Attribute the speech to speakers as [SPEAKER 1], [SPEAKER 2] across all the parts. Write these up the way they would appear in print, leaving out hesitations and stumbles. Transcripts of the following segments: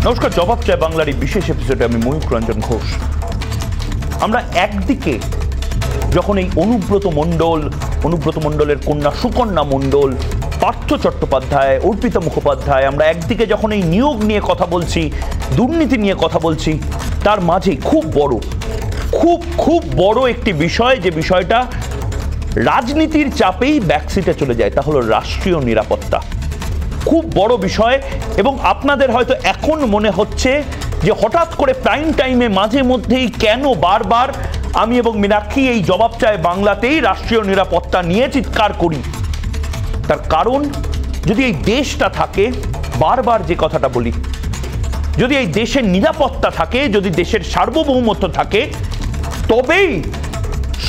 [SPEAKER 1] নমস্কার, জবাব চাই বাংলার এই বিশেষ এপিসোডে আমি ময়ূখ রঞ্জন ঘোষ। আমরা একদিকে যখন এই অনুব্রত মণ্ডলের কন্যা সুকন্যা মণ্ডল, পার্থ চট্টোপাধ্যায়, অর্পিতা মুখোপাধ্যায়, আমরা একদিকে যখন এই নিয়োগ নিয়ে কথা বলছি, দুর্নীতি নিয়ে কথা বলছি, তার মাঝে খুব বড় একটি বিষয়, যে বিষয়টা রাজনীতির চাপেই ব্যাকসিটে চলে যায়, তা হলো রাষ্ট্রীয় নিরাপত্তা। খুব বড় বিষয়। এবং আপনাদের হয়তো এখন মনে হচ্ছে যে হঠাৎ করে প্রাইম টাইমে মাঝে মধ্যেই কেন বারবার আমি এবং মীনাক্ষী এই জবাব চায় বাংলাতেই রাষ্ট্রীয় নিরাপত্তা নিয়ে চিৎকার করি। তার কারণ, যদি এই দেশটা থাকে, বারবার যে কথাটা বলি, যদি এই দেশের নিরাপত্তা থাকে, যদি দেশের সার্বভৌমত্ব থাকে, তবেই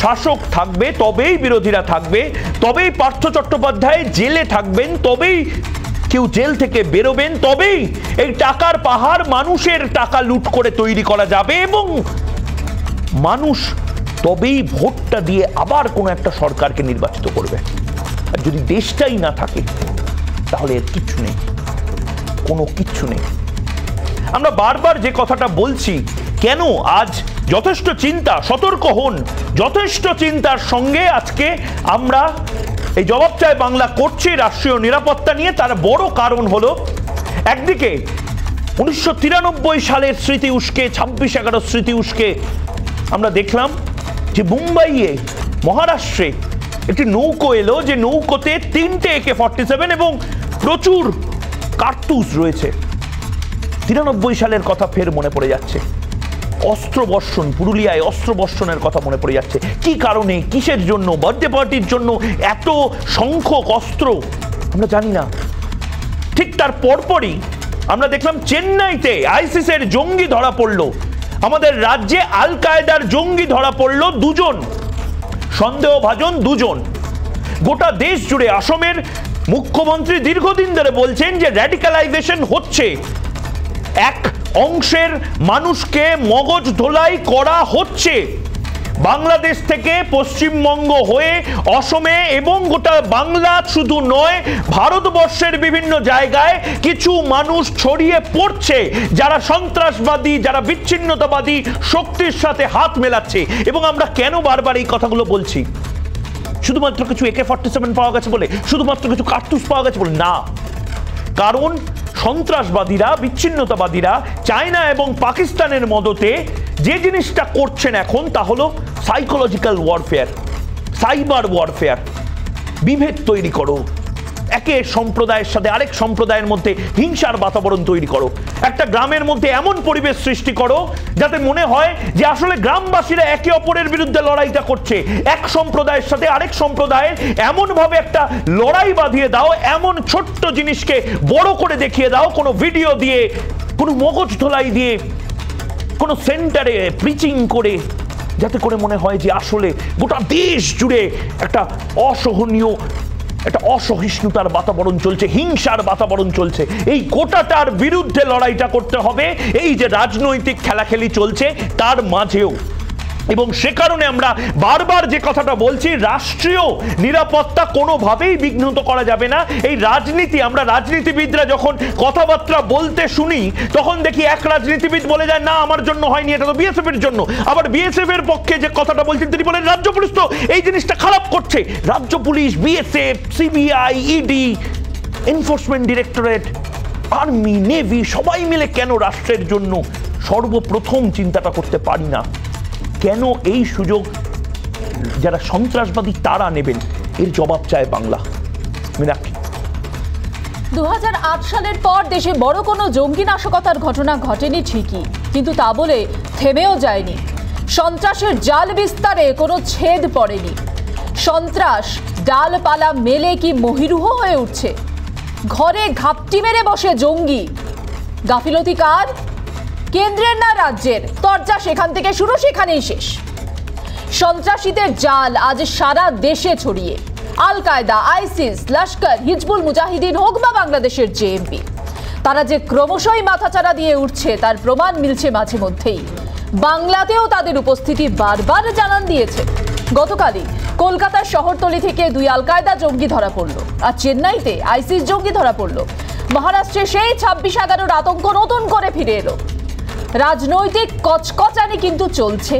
[SPEAKER 1] শাসক থাকবে, তবেই বিরোধীরা থাকবে, তবেই পার্থ চট্টোপাধ্যায় জেলে থাকবেন, তবেই কেউ জেল থেকে বেরোবেন, তবেই এই টাকার পাহাড়, মানুষের টাকা লুট করে তৈরি করা যাবে, এবং মানুষ তবেই ভোটটা দিয়ে আবার কোনো একটা সরকারকে নির্বাচিত করবে। আর যদি দেশটাই না থাকে, তাহলে এর কিচ্ছু নেই, কোনো কিচ্ছু নেই। আমরা বারবার যে কথাটা বলছি, কেন আজ যথেষ্ট চিন্তা, সতর্ক হন, যথেষ্ট চিন্তার সঙ্গে আজকে আমরা এই জবাব চায় বাংলা করছি রাষ্ট্রীয় নিরাপত্তা নিয়ে। তার বড় কারণ হলো, একদিকে 1993 সালের স্মৃতি উস্কে, 26/11 স্মৃতি উস্কে আমরা দেখলাম যে মুম্বাইয়ে, মহারাষ্ট্রে একটি নৌকো এলো, যে নৌকোতে 3টে AK-47 এবং প্রচুর কার্তুজ রয়েছে। 93 সালের কথা ফের মনে পড়ে যাচ্ছে। অস্ত্রবর্ষণ, পুরুলিয়ায় অস্ত্রবর্ষণের কথা মনে পড়ে যাচ্ছে। কি কারণে, কিসের জন্য, বার্থডে পার্টির জন্য এত সংখ্যক অস্ত্র, আমরা জানি না। ঠিক তার পরপরই আমরা দেখলাম চেন্নাইতে আইসিসের জঙ্গি ধরা পড়ল, আমাদের রাজ্যে আল কায়দার জঙ্গি ধরা পড়ল 2 সন্দেহভাজন 2। গোটা দেশ জুড়ে আসামের মুখ্যমন্ত্রী দীর্ঘদিন ধরে বলছেন যে র্যাডিক্যালাইজেশন হচ্ছে, এক অংশের মানুষকে মগজ ধোলাই করা হচ্ছে। বাংলাদেশ থেকে পশ্চিমবঙ্গ হয়ে অসমে এবং গোটা বাংলা শুধু নয়, ভারতবর্ষের বিভিন্ন জায়গায় কিছু মানুষ ছড়িয়ে পড়ছে, যারা সন্ত্রাসবাদী, যারা বিচ্ছিন্নতাবাদী শক্তির সাথে হাত মেলাচ্ছে। এবং আমরা কেন বারবার এই কথাগুলো বলছি? শুধুমাত্র কিছু AK-47 পাওয়া গেছে বলে, শুধুমাত্র কিছু কার্তুজ পাওয়া গেছে বলে না। কারণ সন্ত্রাসবাদীরা, বিচ্ছিন্নতাবাদীরা চায়না এবং পাকিস্তানের মদতে যে জিনিসটা করছেন এখন, তা হলো সাইকোলজিক্যাল ওয়ারফেয়ার, সাইবার ওয়ারফেয়ার। বিভেদ তৈরি করো, একে সম্প্রদায়ের সাথে আরেক সম্প্রদায়ের মধ্যে হিংসার বাতাবরণ তৈরি করো, একটা গ্রামের মধ্যে এমন পরিবেশ সৃষ্টি করো যাতে মনে হয় যে আসলে গ্রামবাসীরা একে অপরের বিরুদ্ধে লড়াইটা করছে। এক সম্প্রদায়ের সাথে আরেক সম্প্রদায়ের এমনভাবে একটা লড়াই বাঁধিয়ে দাও, এমন ছোট্ট জিনিসকে বড় করে দেখিয়ে দাও, কোনো ভিডিও দিয়ে, কোনো মগজ ধোলাই দিয়ে, কোনো সেন্টারে প্রিচিং করে, যাতে করে মনে হয় যে আসলে গোটা দেশ জুড়ে একটা অসহনীয়, একটা অসহিষ্ণুতার বাতাবরণ চলছে, হিংসার বাতাবরণ চলছে। এই গোটাটার বিরুদ্ধে লড়াইটা করতে হবে, এই যে রাজনৈতিক খেলাখেলি চলছে তার মাঝেও। এবং সে কারণে আমরা বারবার যে কথাটা বলছি, রাষ্ট্রীয় নিরাপত্তা কোনোভাবেই বিঘ্নিত করা যাবে না। এই রাজনীতি, আমরা রাজনীতিবিদরা যখন কথাবার্তা বলতে শুনি, তখন দেখি এক রাজনীতিবিদ বলে যায়, না আমার জন্য হয়নি, এটা তো BSF এর জন্য। আবার BSF এর পক্ষে যে কথাটা বলছেন তিনি বলেন, রাজ্য পুলিশ তো এই জিনিসটা খারাপ করছে। রাজ্য police, BSF, CBI, ED, enforcement directorate, army, navy সবাই মিলে কেন রাষ্ট্রের জন্য সর্বপ্রথম চিন্তাটা করতে পারি না? কেন এই সুযোগ যারা সন্ত্রাসবাদী তারা নেবেন? এর জবাব চায় বাংলা। মীনাক্ষী,
[SPEAKER 2] 2008 সালের পর দেশে বড় কোনো জঙ্গি নাশকতার ঘটনা ঘটেনি ঠিকই, কিন্তু তা বলে থেমেও যায়নি। সন্ত্রাসের জাল বিস্তারে কোনো ছেদ পড়েনি। সন্ত্রাস ডালপালা মেলে কি মহিরুহ হয়ে উঠছে। ঘরে ঘাপটি মেরে বসে জঙ্গি। গাফিলতি কার? কেন্দ্রের না রাজ্যের? তরজা সেখান থেকে শুরু, সেখানেই শেষ। সন্ত্রাসীদের জাল আজ সারা দেশে ছড়িয়ে। আল কায়দা, আইসিস, লস্কর, হিজবুল মুজাহিদিন হোক বা বাংলাদেশের JMP, তারা যে ক্রমশই মাথাচাড়া দিয়ে উঠছে তার প্রমাণ মিলছে মাঝে মধ্যেই। বাংলাতেও তাদের উপস্থিতি বারবার জানান দিয়েছে। গতকালই কলকাতার শহরতলি থেকে 2 আল কায়দা জঙ্গি ধরা পড়ল, আর চেন্নাইতে আইসিস জঙ্গি ধরা পড়ল। মহারাষ্ট্রে সেই 26/11 আতঙ্ক নতুন করে ফিরে এলো। রাজনৈতিক কচকচানি কিন্তু চলছে।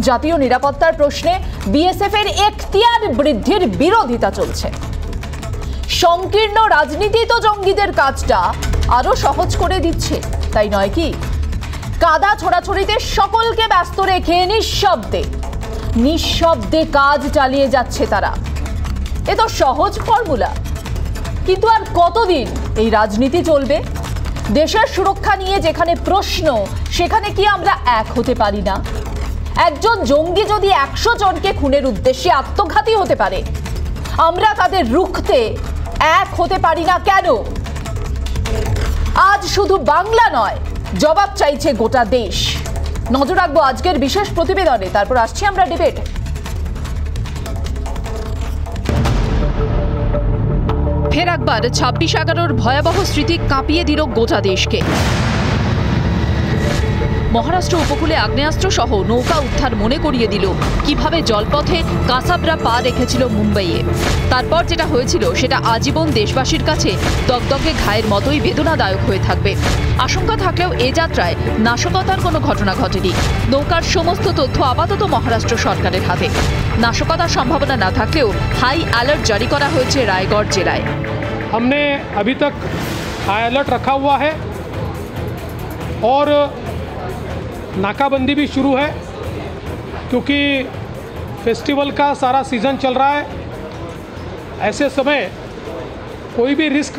[SPEAKER 2] জাতীয় নিরাপত্তার প্রশ্নে বিএসএফ এর এখতিয়ার বৃদ্ধির বিরোধিতা চলছে। সংকীর্ণ রাজনীতি তো জঙ্গিদের কাজটা আরো সহজ করে দিচ্ছে, তাই নয় কি? কাদা ছোড়াছড়িতে সকলকে ব্যস্ত রেখে নিঃশব্দে কাজ চালিয়ে যাচ্ছে তারা। এ তো সহজ ফর্মুলা, কিন্তু আর কতদিন এই রাজনীতি চলবে? দেশের সুরক্ষা নিয়ে যেখানে প্রশ্ন, সেখানে কি আমরা এক হতে পারি না? একজন জঙ্গি যদি 100 জনকে খুনের উদ্দেশ্যে আত্মঘাতী হতে পারে, আমরা তাদের রুখতে এক হতে পারি না কেন? আজ শুধু বাংলা নয়, জবাব চাইছে গোটা দেশ। নজর রাখবো আজকের বিশেষ প্রতিবেদনে, তারপর আসছি আমরা ডিবেটে। ফের একবার 26/11 ভয়াবহ স্মৃতি কাঁপিয়ে দিল গোটা দেশকে। মহারাষ্ট্র উপকূলে আগ্নেয়াস্ত্র সহ নৌকা উদ্ধার মনে করিয়ে দিল কিভাবে জলপথে কাসাবরা পা রেখেছিল মুম্বাইয়ে। তারপর যেটা হয়েছিল সেটা আজীবন দেশবাসীর কাছে দগদগে ঘায়ের মতোই বেদনাদায়ক হয়ে থাকবে। আশঙ্কা থাকলেও এ যাত্রায় নাশকতার কোনো ঘটনা ঘটেনি। নৌকার সমস্ত তথ্য আপাতত মহারাষ্ট্র সরকারের হাতে। নাশকতার সম্ভাবনা না থাকলেও হাই অ্যালার্ট জারি করা হয়েছে রায়গড় জেলায়।
[SPEAKER 3] हमने अभी तक हाई अलर्ट रखा हुआ है और नाकाबंदी भी शुरू है, क्योंकि फेस्टिवल का सारा सीज़न चल रहा है। ऐसे समय कोई भी रिस्क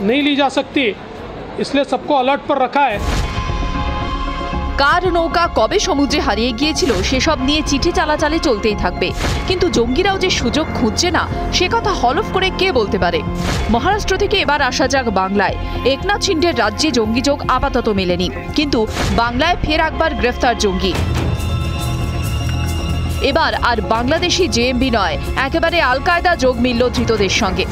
[SPEAKER 3] नहीं ली जा सकती, इसलिए सबको अलर्ट पर रखा है।
[SPEAKER 2] কার নৌকা কবে সমুদ্রে হারিয়ে গিয়েছিল সেসব নিয়ে চিঠি চালাচালি চলতেই থাকবে, কিন্তু জঙ্গিরাও যে সুযোগ খুঁজছে না সে কথা হলফ করে কে বলতে পারে? মহারাষ্ট্র থেকে এবার আসা যাক বাংলায়। একনাথ শিন্ডের রাজ্যে জঙ্গি যোগ আপাতত মেলেনি, কিন্তু বাংলায় ফের একবার গ্রেফতার জঙ্গি। এবার আর বাংলাদেশি জেএমবি নয়, একেবারে আল কায়দা যোগ মিলল ধৃতদের সঙ্গে।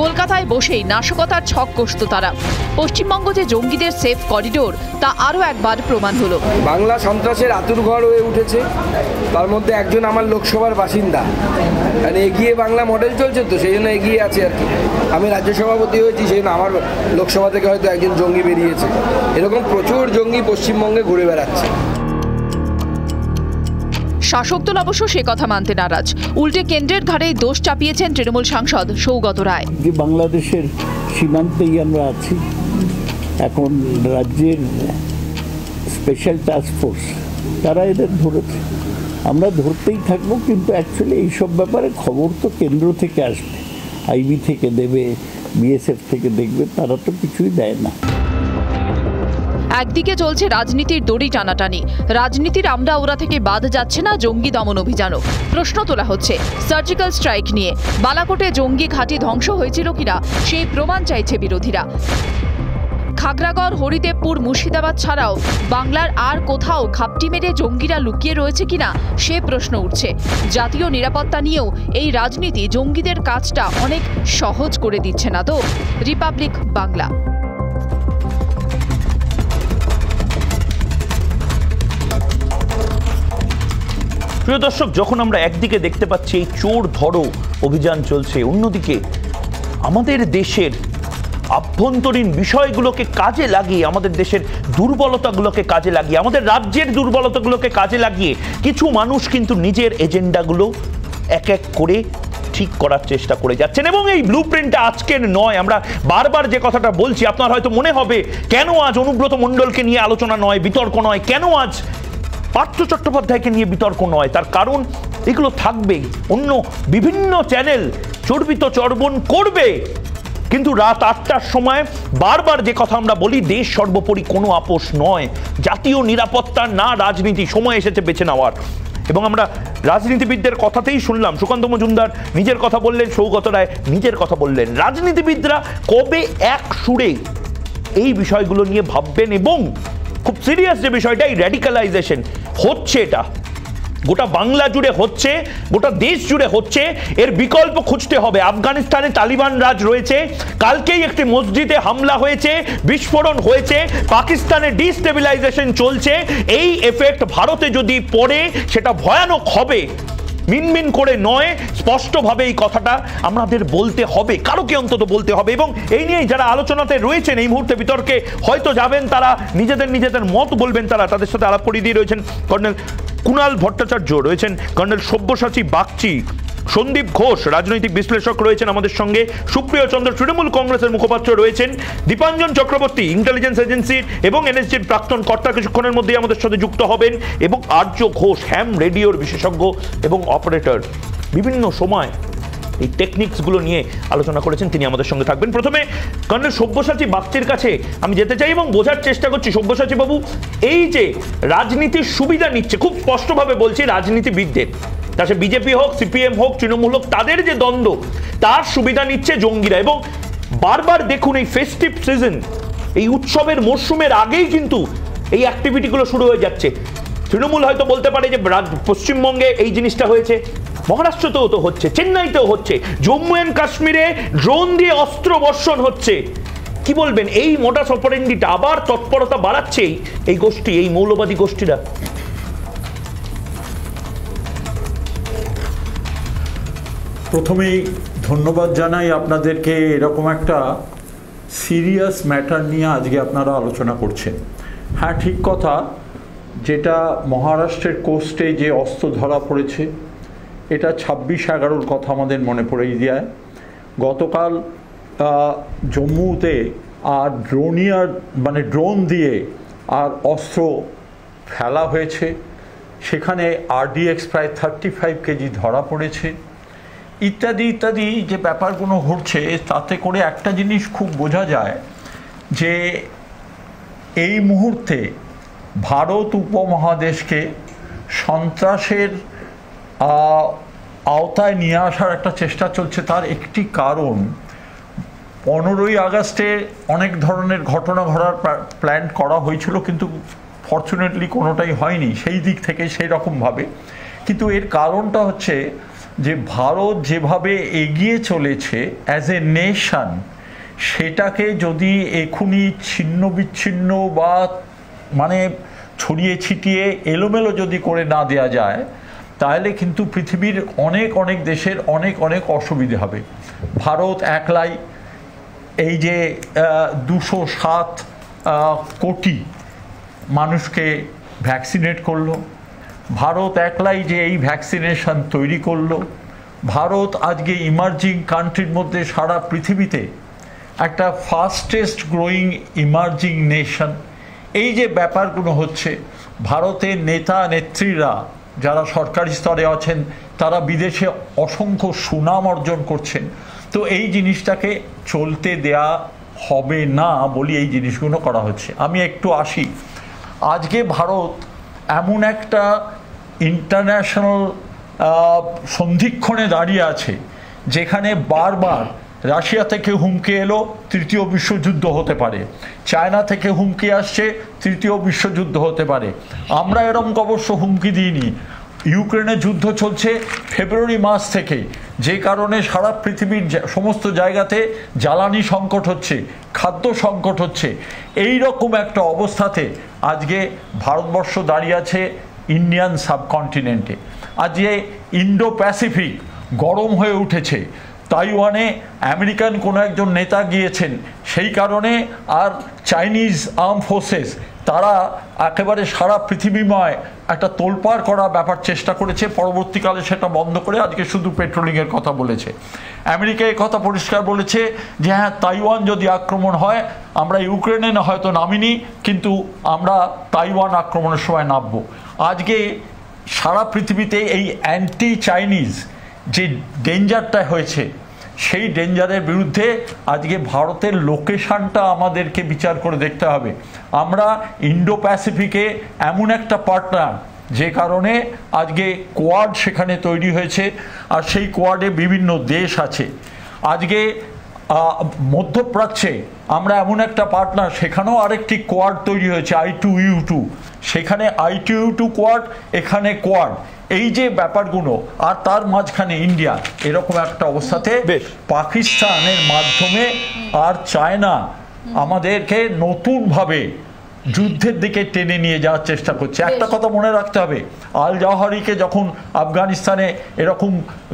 [SPEAKER 2] কলকাতায় বসেই নাশকতার ছক কষত তারা। পশ্চিমবঙ্গ যে জঙ্গিদের সেফ করিডোর তা আরও একবার প্রমাণ হলো।
[SPEAKER 4] বাংলা সন্ত্রাসের আতুরঘর হয়ে উঠেছে, তার মধ্যে একজন আমার লোকসভার বাসিন্দা। মানে এগিয়ে বাংলা মডেল চলছে, তো সেই জন্য এগিয়ে আছে আর কি। আমি রাজ্য সভাপতি হয়েছি, সেই জন্য আমার লোকসভা থেকে হয়তো একজন জঙ্গি বেরিয়েছে। এরকম প্রচুর জঙ্গি পশ্চিমবঙ্গে ঘুরে বেড়াচ্ছে।
[SPEAKER 2] শাসক দল অবশ্য সে কথা মানতে নারাজ। উল্টে কেন্দ্রের ঘাড়েই দোষ চাপিয়েছেন তৃণমূল সাংসদ সৌগত রায়।
[SPEAKER 5] যে বাংলাদেশের সীমান্তেই আমরা আছি, এখন রাজ্যের স্পেশাল টাস্ক ফোর্স তারা এদের ধরেছে, আমরা ধরতেই থাকবো। কিন্তু অ্যাকচুয়ালি এইসব ব্যাপারে খবর তো কেন্দ্র থেকে আসবে, আইবি থেকে দেবে, বিএসএফ থেকে দেখবে, তারা তো কিছুই দেয় না।
[SPEAKER 2] একদিকে চলছে রাজনীতির দড়ি টানাটানি, রাজনীতির আমরা ওরা থেকে বাদ যাচ্ছে না জঙ্গি দমন অভিযানও। প্রশ্ন তোলা হচ্ছে সার্জিক্যাল স্ট্রাইক নিয়ে। বালাকোটে জঙ্গি ঘাঁটি ধ্বংস হয়েছিল কিনা সেই প্রমাণ চাইছে বিরোধীরা। খাগড়াগড়, হরিদেবপুর, মুর্শিদাবাদ ছাড়াও বাংলার আর কোথাও ঘাপটি মেরে জঙ্গিরা লুকিয়ে রয়েছে কিনা সে প্রশ্ন উঠছে। জাতীয় নিরাপত্তা নিয়েও এই রাজনীতি জঙ্গিদের কাজটা অনেক সহজ করে দিচ্ছে না তো? রিপাবলিক বাংলা।
[SPEAKER 1] প্রিয় দর্শক, যখন আমরা একদিকে দেখতে পাচ্ছি এই চোর ধরো অভিযান চলছে, অন্যদিকে আমাদের দেশের আভ্যন্তরীণ বিষয়গুলোকে কাজে লাগিয়ে, আমাদের দেশের দুর্বলতাগুলোকে কাজে লাগিয়ে, আমাদের রাজ্যের দুর্বলতাগুলোকে কাজে লাগিয়ে কিছু মানুষ কিন্তু নিজের এজেন্ডাগুলো এক এক করে ঠিক করার চেষ্টা করে যাচ্ছেন। এবং এই ব্লু প্রিন্টটা আজকের নয়, আমরা বারবার যে কথাটা বলছি, আপনার হয়তো মনে হবে কেন আজ অনুব্রত মণ্ডলকে নিয়ে আলোচনা নয়, বিতর্ক নয়, কেন আজ পার্থ চট্টোপাধ্যায়কে নিয়ে বিতর্ক নয়। তার কারণ এগুলো থাকবেই, অন্য বিভিন্ন চ্যানেল চর্বিত চর্বণ করবে, কিন্তু রাত 8টার সময় বারবার যে কথা আমরা বলি, দেশ সর্বোপরি কোনো আপোষ নয়, জাতীয় নিরাপত্তা না রাজনীতি, সময় এসেছে বেছে নেওয়ার। এবং আমরা রাজনীতিবিদদের কথাতেই শুনলাম, সুকান্ত মজুমদার নিজের কথা বললেন, সৌগত রায় নিজের কথা বললেন। রাজনীতিবিদরা কবে এক সুরে এই বিষয়গুলো নিয়ে ভাববেন? এবং খুব সিরিয়াস যে বিষয়টা, এই র্যাডিক্যালাইজেশন হচ্ছে, এটা গোটা বাংলা জুড়ে হচ্ছে, গোটা দেশ জুড়ে হচ্ছে, এর বিকল্প খুঁজতে হবে। আফগানিস্তানে তালিবান রাজ রয়েছে, কালকেই একটি মসজিদে হামলা হয়েছে, বিস্ফোরণ হয়েছে, পাকিস্তানে ডিস্টেবিলাইজেশন চলছে। এই এফেক্ট ভারতে যদি পড়ে সেটা ভয়ানক হবে। মিনমিন করে নয়, স্পষ্টভাবে এই কথাটা আমাদের বলতে হবে, কারোকে অন্তত বলতে হবে। এবং এই নিয়েই যারা আলোচনাতে রয়েছেন এই মুহূর্তে বিতর্কে হয়তো যাবেন, তারা নিজেদের মত বলবেন, তাদের সাথে আলাপ করিয়ে দিয়ে রয়েছেন কর্নেল কুণাল ভট্টাচার্য, রয়েছেন কর্নেল সব্যসাচী বাগচি, সন্দীপ ঘোষ রাজনৈতিক বিশ্লেষক রয়েছেন আমাদের সঙ্গে, সুপ্রিয় চন্দ্র তৃণমূল কংগ্রেসের মুখপাত্র রয়েছেন, দীপাঞ্জন চক্রবর্তী ইন্টেলিজেন্স এজেন্সির এবং এনএসজির প্রাক্তন কর্তা কিছুক্ষণের মধ্যেই আমাদের সাথে যুক্ত হবেন, এবং আর্য ঘোষ হ্যাম রেডিওর বিশেষজ্ঞ এবং অপারেটর, বিভিন্ন সময় এই টেকনিক্সগুলো নিয়ে আলোচনা করেছেন, তিনি আমাদের সঙ্গে থাকবেন। প্রথমে কর্নেল সব্যসাচী বাগচির কাছে আমি যেতে চাই এবং বোঝার চেষ্টা করছি, সব্যসাচী বাবু, এই যে রাজনীতির সুবিধা নিচ্ছে, খুব স্পষ্টভাবে বলছি রাজনীতিবিদদের, তা সে বিজেপি হোক, সিপিএম হোক, তৃণমূল হোক, তাদের যে দ্বন্দ্ব তার সুবিধা নিচ্ছে জঙ্গিরা। এবং বারবার দেখুন এই ফেস্টিভ সিজন, এই উৎসবের মরশুমের আগেই কিন্তু এই অ্যাক্টিভিটিগুলো শুরু হয়ে যাচ্ছে। তৃণমূল হয়তো বলতে পারে যে পশ্চিমবঙ্গে এই জিনিসটা হয়েছে, মহারাষ্ট্রতেও তো হচ্ছে, চেন্নাইতেও হচ্ছে, জম্মু অ্যান্ড কাশ্মীরে ড্রোন দিয়ে অস্ত্র বর্ষণ হচ্ছে। কি বলবেন, এই মোডাস অপারেন্ডিটা আবার তৎপরতা বাড়াচ্ছে এই গোষ্ঠী, এই মৌলবাদী গোষ্ঠীরা?
[SPEAKER 6] প্রথমেই ধন্যবাদ জানাই আপনাদেরকে, এরকম একটা সিরিয়াস ম্যাটার নিয়ে আজকে আপনারা আলোচনা করছেন। হ্যাঁ, ঠিক কথা, যেটা মহারাষ্ট্রের কোস্টে যে অস্ত্র ধরা পড়েছে, এটা 26/11 কথা আমাদের মনে পড়ে যায়। গতকাল জম্মুতে আর ড্রোন দিয়ে আর অস্ত্র ফেলা হয়েছে, সেখানে RDX প্রায় 35 কেজি ধরা পড়েছে, ইত্যাদি ইত্যাদি যে ব্যাপারগুলো ঘটছে, তাতে করে একটা জিনিস খুব বোঝা যায় যে এই মুহূর্তে ভারত উপমহাদেশকে সন্ত্রাসের আওতায় নিয়ে আসার একটা চেষ্টা চলছে। তার একটি কারণ, 15ই আগস্টে অনেক ধরনের ঘটনা ঘটার প্ল্যান করা হয়েছিল, কিন্তু ফর্চুনেটলি কোনোটাই হয়নি সেই দিক থেকে সেই রকমভাবে। কিন্তু এর কারণটা হচ্ছে যে ভারত যেভাবে এগিয়ে চলেছে অ্যাজ এ নেশন, সেটাকে যদি এখুনি ছিন্ন বিচ্ছিন্ন বা মানে ছড়িয়ে ছিটিয়ে এলোমেলো যদি করে না দেওয়া যায়, তাহলে কিন্তু পৃথিবীর অনেক দেশের অনেক অসুবিধে হবে। ভারত একলাই এই যে 207 কোটি মানুষকে ভ্যাকসিনেট করলো, ভারত একলাই যে এই ভ্যাকসিনেশন তৈরি করলো, ভারত আজকে ইমার্জিং কান্ট্রির মধ্যে সারা পৃথিবীতে একটা ফাস্টেস্ট গ্রোয়িং ইমার্জিং নেশন। এই যে ব্যাপারগুলো হচ্ছে, ভারতের নেতা নেত্রীরা যারা সরকারি স্তরে আছেন, তারা বিদেশে অসংখ্য সুনাম অর্জন করছেন। তো এই জিনিসটাকে চলতে দেয়া হবে না বলি এই জিনিসগুলো করা হচ্ছে। আমি একটু আসি, আজকে ভারত এমন একটা ইন্টারন্যাশনাল সন্ধিক্ষণে দাঁড়িয়ে আছে, যেখানে বারবার রাশিয়া থেকে হুমকি এলো তৃতীয় বিশ্বযুদ্ধ হতে পারে, চায়না থেকে হুমকি আসছে তৃতীয় বিশ্বযুদ্ধ হতে পারে। আমরা এরকম অবশ্য হুমকি দিইনি। ইউক্রেনে যুদ্ধ চলছে ফেব্রুয়ারি মাস থেকে, যে কারণে সারা পৃথিবীর সমস্ত জায়গাতে জ্বালানি সংকট হচ্ছে, খাদ্য সংকট হচ্ছে। এই রকম একটা অবস্থাতে আজকে ভারতবর্ষ দাঁড়িয়ে আছে ইন্ডিয়ান সাবকন্টিনেন্টে। আজকে ইন্ডো প্যাসিফিক গরম হয়ে উঠেছে, তাইওয়ানে আমেরিকান কোনো একজন নেতা গিয়েছেন, সেই কারণে আর চাইনিজ আর্ম ফোর্সেস তারা একেবারে সারা পৃথিবীময় একটা তোলপাড় করা ব্যাপার চেষ্টা করেছে, পরবর্তীকালে সেটা বন্ধ করে আজকে শুধু পেট্রোলিংয়ের কথা বলেছে। আমেরিকা এই কথা পরিষ্কার বলেছে যে হ্যাঁ, তাইওয়ান যদি আক্রমণ হয়, আমরা ইউক্রেনে না হয়তো নামিনি, কিন্তু আমরা তাইওয়ান আক্রমণের সময় নামবো। আজকে সারা পৃথিবীতে এই অ্যান্টি চাইনিজ যে ডেঞ্জারটা হয়েছে, সেই ডেঞ্জারের বিরুদ্ধে আজকে ভারতের লোকেশনটা আমাদেরকে বিচার করে দেখতে হবে। আমরা ইন্ডো প্যাসিফিকে এমন একটা পার্টনার, যে কারণে আজকে কোয়াড সেখানে তৈরি হয়েছে, আর সেই কোয়াডে বিভিন্ন দেশ আছে। আজকে মধ্যপ্রাচ্যে আমরা এমন একটা পার্টনার, সেখানেও আরেকটি কোয়াড তৈরি হয়েছে I2U2, সেখানে I2U2 কোয়াড, এখানে কোয়াড। এই যে ব্যাপারগুলো, আর তার মাঝখানে ইন্ডিয়া, এরকম একটা অবস্থাতে পাকিস্তানের মাধ্যমে আর চায়না আমাদেরকে নতুনভাবে যুদ্ধের দিকে টেনে নিয়ে যাওয়ার চেষ্টা করছে। একটা কথা মনে রাখতে হবে, আল জাওহারিকে যখন আফগানিস্তানে এরকম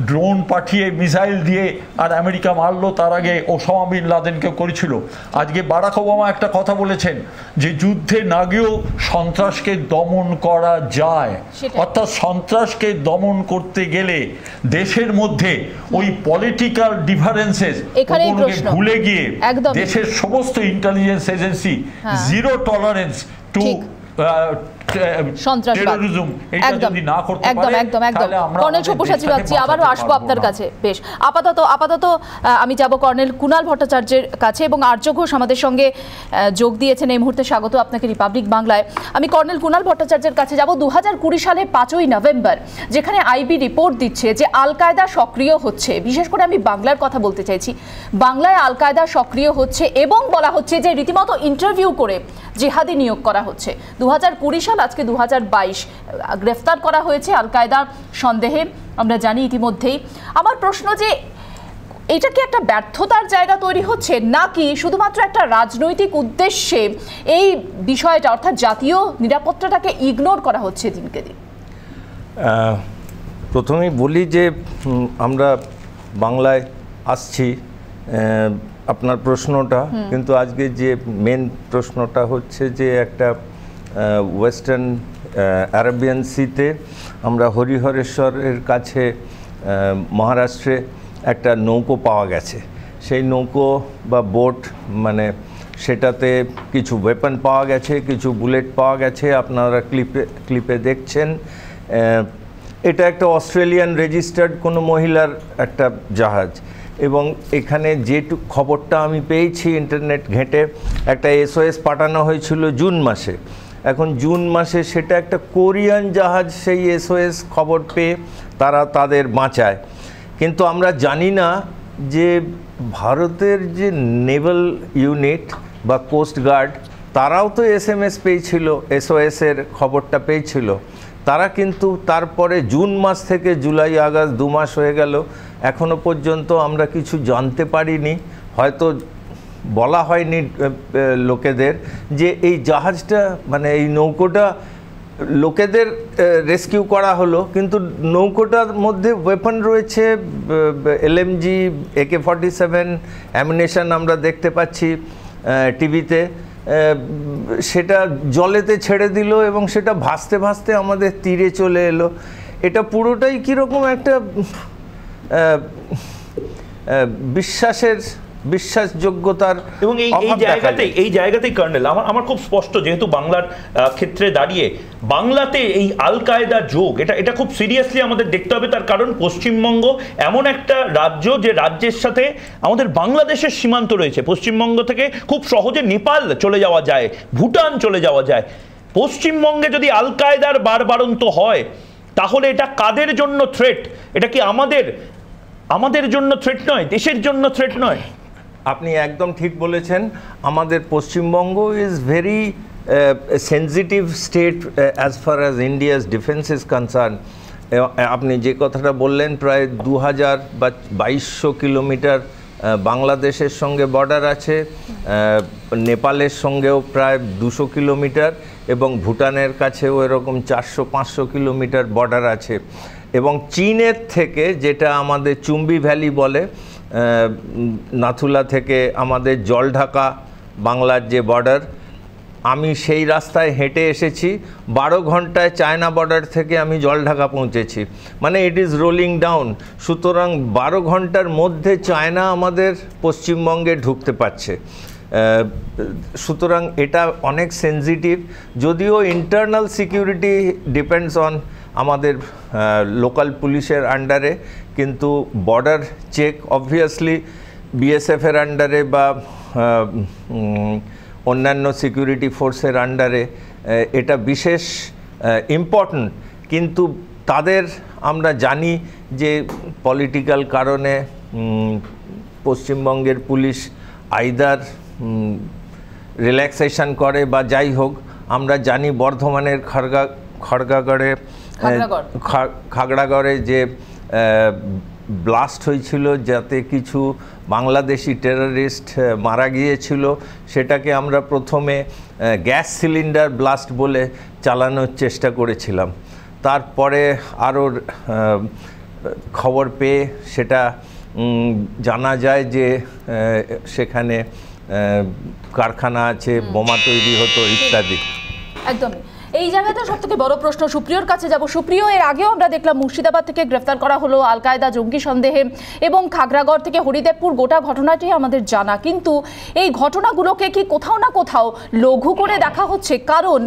[SPEAKER 6] ড্রোন পাঠিয়ে মিসাইল দিয়ে আর আমেরিকা মারলো, তার আগে ওসামা বিন লাদেনকে করেছিল। আজকে বারাক ওবামা একটা কথা বলেছেন যে যুদ্ধে না গিয়েও সন্ত্রাসকে দমন করা যায়, অর্থাৎ সন্ত্রাসকে দমন করতে গেলে দেশের মধ্যে ওই পলিটিক্যাল ডিফারেন্সেস ভুলে গিয়ে দেশের সমস্ত intelligence agency zero tolerance two
[SPEAKER 2] colonel Sabyasachi Bagchi, আবারও আসবো আপনার কাছে। বেশ, আপাতত আমি যাব কর্নেল কুণাল ভট্টাচার্যের কাছে, এবং আর্য ঘোষ আমাদের সঙ্গে যোগ দিয়েছেন এই মুহূর্তে। স্বাগত আপনাকে রিপাবলিক বাংলায়। আমি কর্নেল কুণাল ভট্টাচার্যের কাছে যাব। 2020 সালে 5ই নভেম্বর যেখানে আইবি রিপোর্ট দিচ্ছে যে আল কায়দা সক্রিয় হচ্ছে, বিশেষ করে আমি বাংলার কথা বলতে চাইছি, বাংলায় আল কায়দা সক্রিয় হচ্ছে এবং বলা হচ্ছে যে রীতিমতো ইন্টারভিউ করে জিহাদি নিয়োগ করা হচ্ছে। 2020 সাল, আজকে 2022, গ্রেফতার করা হয়েছে আল কায়দা সন্দেহে, আমরা জানি ইতিমধ্যেই। আমার প্রশ্ন যে এটা কি একটা ব্যর্থতার জায়গা তৈরি হচ্ছে, নাকি শুধুমাত্র একটা রাজনৈতিক উদ্দেশ্যে এই বিষয়টা অর্থাৎ জাতীয় নিরাপত্তাটাকে ইগনোর করা হচ্ছে দিনকে দিন?
[SPEAKER 7] প্রথমেই বলি যে আমরা বাংলায় আসছি আপনার প্রশ্নটা, কিন্তু আজকে যে মেন প্রশ্নটা হচ্ছে যে একটা ওয়েস্টার্ন আরবিয়ান সিতে আমরা হরিহরেশ্বরের কাছে মহারাষ্ট্রে একটা নৌকো পাওয়া গেছে। সেই নৌকো বা বোট, মানে সেটাতে কিছু ওয়েপন পাওয়া গেছে, কিছু বুলেট পাওয়া গেছে, আপনারা ক্লিপে দেখছেন। এটা একটা অস্ট্রেলিয়ান রেজিস্টার্ড কোনো মহিলার একটা জাহাজ, এবং এখানে যেটুকু খবরটা আমি পেয়েছি ইন্টারনেট ঘেঁটে, একটা SOS পাঠানো হয়েছিল জুন মাসে। এখন জুন মাসে সেটা একটা কোরিয়ান জাহাজ সেই SOS খবর পেয়ে তারা তাদের বাঁচায়। কিন্তু আমরা জানি না যে ভারতের যে নেভাল ইউনিট বা কোস্ট গার্ড, তারাও তো SMS পেয়েছিল, SOS-এর খবরটা পেয়েছিল। তারা কিন্তু তারপরে জুন মাস থেকে জুলাই আগস্ট 2 মাস হয়ে গেল, এখনো পর্যন্ত আমরা কিছু জানতে পারিনি। হয়তো বলা হয়নি লোকেদের যে এই জাহাজটা, মানে এই নৌকোটা লোকেদের রেস্কিউ করা হলো, কিন্তু নৌকোটার মধ্যে ওয়েপন রয়েছে, LMG, AK-47 অ্যামিনেশন আমরা দেখতে পাচ্ছি টিভিতে। সেটা জলেতে ছেড়ে দিল এবং সেটা ভাসতে ভাসতে আমাদের তীরে চলে এলো। এটা পুরোটাই কীরকম একটা বিশ্বাসযোগ্যতার,
[SPEAKER 1] এবং এই জায়গাতেই কর্নেল আমার খুব স্পষ্ট, যেহেতু বাংলার ক্ষেত্রে দাঁড়িয়ে বাংলাতে এই আল কায়দা যোগ, এটা খুব সিরিয়াসলি আমাদের দেখতে হবে। তার কারণ পশ্চিমবঙ্গ এমন একটা রাজ্য, যে রাজ্যের সাথে আমাদের বাংলাদেশের সীমান্ত রয়েছে। পশ্চিমবঙ্গ থেকে খুব সহজে নেপাল চলে যাওয়া যায়, ভুটান চলে যাওয়া যায়। পশ্চিমবঙ্গে যদি আল কায়দার বারবারন্ত হয়, তাহলে এটা কাদের জন্য থ্রেট? এটা কি আমাদের জন্য থ্রেট নয়, দেশের জন্য থ্রেট নয়?
[SPEAKER 7] আপনি একদম ঠিক বলেছেন। আমাদের Paschimbanga is very sensitive state as far as India's defence is concern. আপনি যে কথাটা বললেন, প্রায় 2000 বা 2200 কিলোমিটার বাংলাদেশের সঙ্গে বর্ডার আছে, নেপালের সঙ্গেও প্রায় 200 কিলোমিটার, এবং ভুটানের কাছেও এরকম 400-500 কিলোমিটার বর্ডার আছে। এবং চীনের থেকে, যেটা আমাদের চুম্বি ভ্যালি বলে, নাথুলা থেকে আমাদের জলঢাকা বাংলার যে বর্ডার, আমি সেই রাস্তায় হেঁটে এসেছি। 12 ঘন্টায় চায়না বর্ডার থেকে আমি জলঢাকা পৌঁছেছি, মানে ইট ইজ রোলিং ডাউন। সুতরাং 12 ঘন্টার মধ্যে চায়না আমাদের পশ্চিমবঙ্গে ঢুকতে পারছে। সুতরাং এটা অনেক সেন্সিটিভ। যদিও ইন্টারনাল সিকিউরিটি ডিপেন্ডস অন আমাদের লোকাল পুলিশের আন্ডারে, কিন্তু বর্ডার চেক অবভিয়াসলি BSF-এর আন্ডারে বা অন্যান্য সিকিউরিটি ফোর্সের আন্ডারে, এটা বিশেষ ইম্পর্ট্যান্ট। কিন্তু তাদের আমরা জানি যে পলিটিক্যাল কারণে পশ্চিমবঙ্গের পুলিশ আইদার রিল্যাক্সেশন করে বা যাই হোক। আমরা জানি বর্ধমানের খাগড়াগড়ে যে ব্লাস্ট হয়েছিল, যাতে কিছু বাংলাদেশি টেররিস্ট মারা গিয়েছিল, সেটাকে আমরা প্রথমে গ্যাস সিলিন্ডার ব্লাস্ট বলে চালানোর চেষ্টা করেছিলাম। তারপরে আরও খবর পেয়ে সেটা জানা যায় যে সেখানে কারখানা আছে, বোমা তৈরি হতো ইত্যাদি।
[SPEAKER 2] একদমই। এই জায়গাটা সব থেকে বড় প্রশ্ন, সুপ্রিয়র কাছে যাব। সুপ্রিয়, এর আগেও আমরা দেখলাম মুর্শিদাবাদ থেকে গ্রেফতার করা হলো আল কায়দা জঙ্গি সন্দেহে, এবং খাগড়াগড় থেকে হরিদেবপুর, গোটা ঘটনাটি আমাদের জানা। কিন্তু এই ঘটনাগুলোকে কি কোথাও না কোথাও লঘু করে দেখা হচ্ছে? কারণ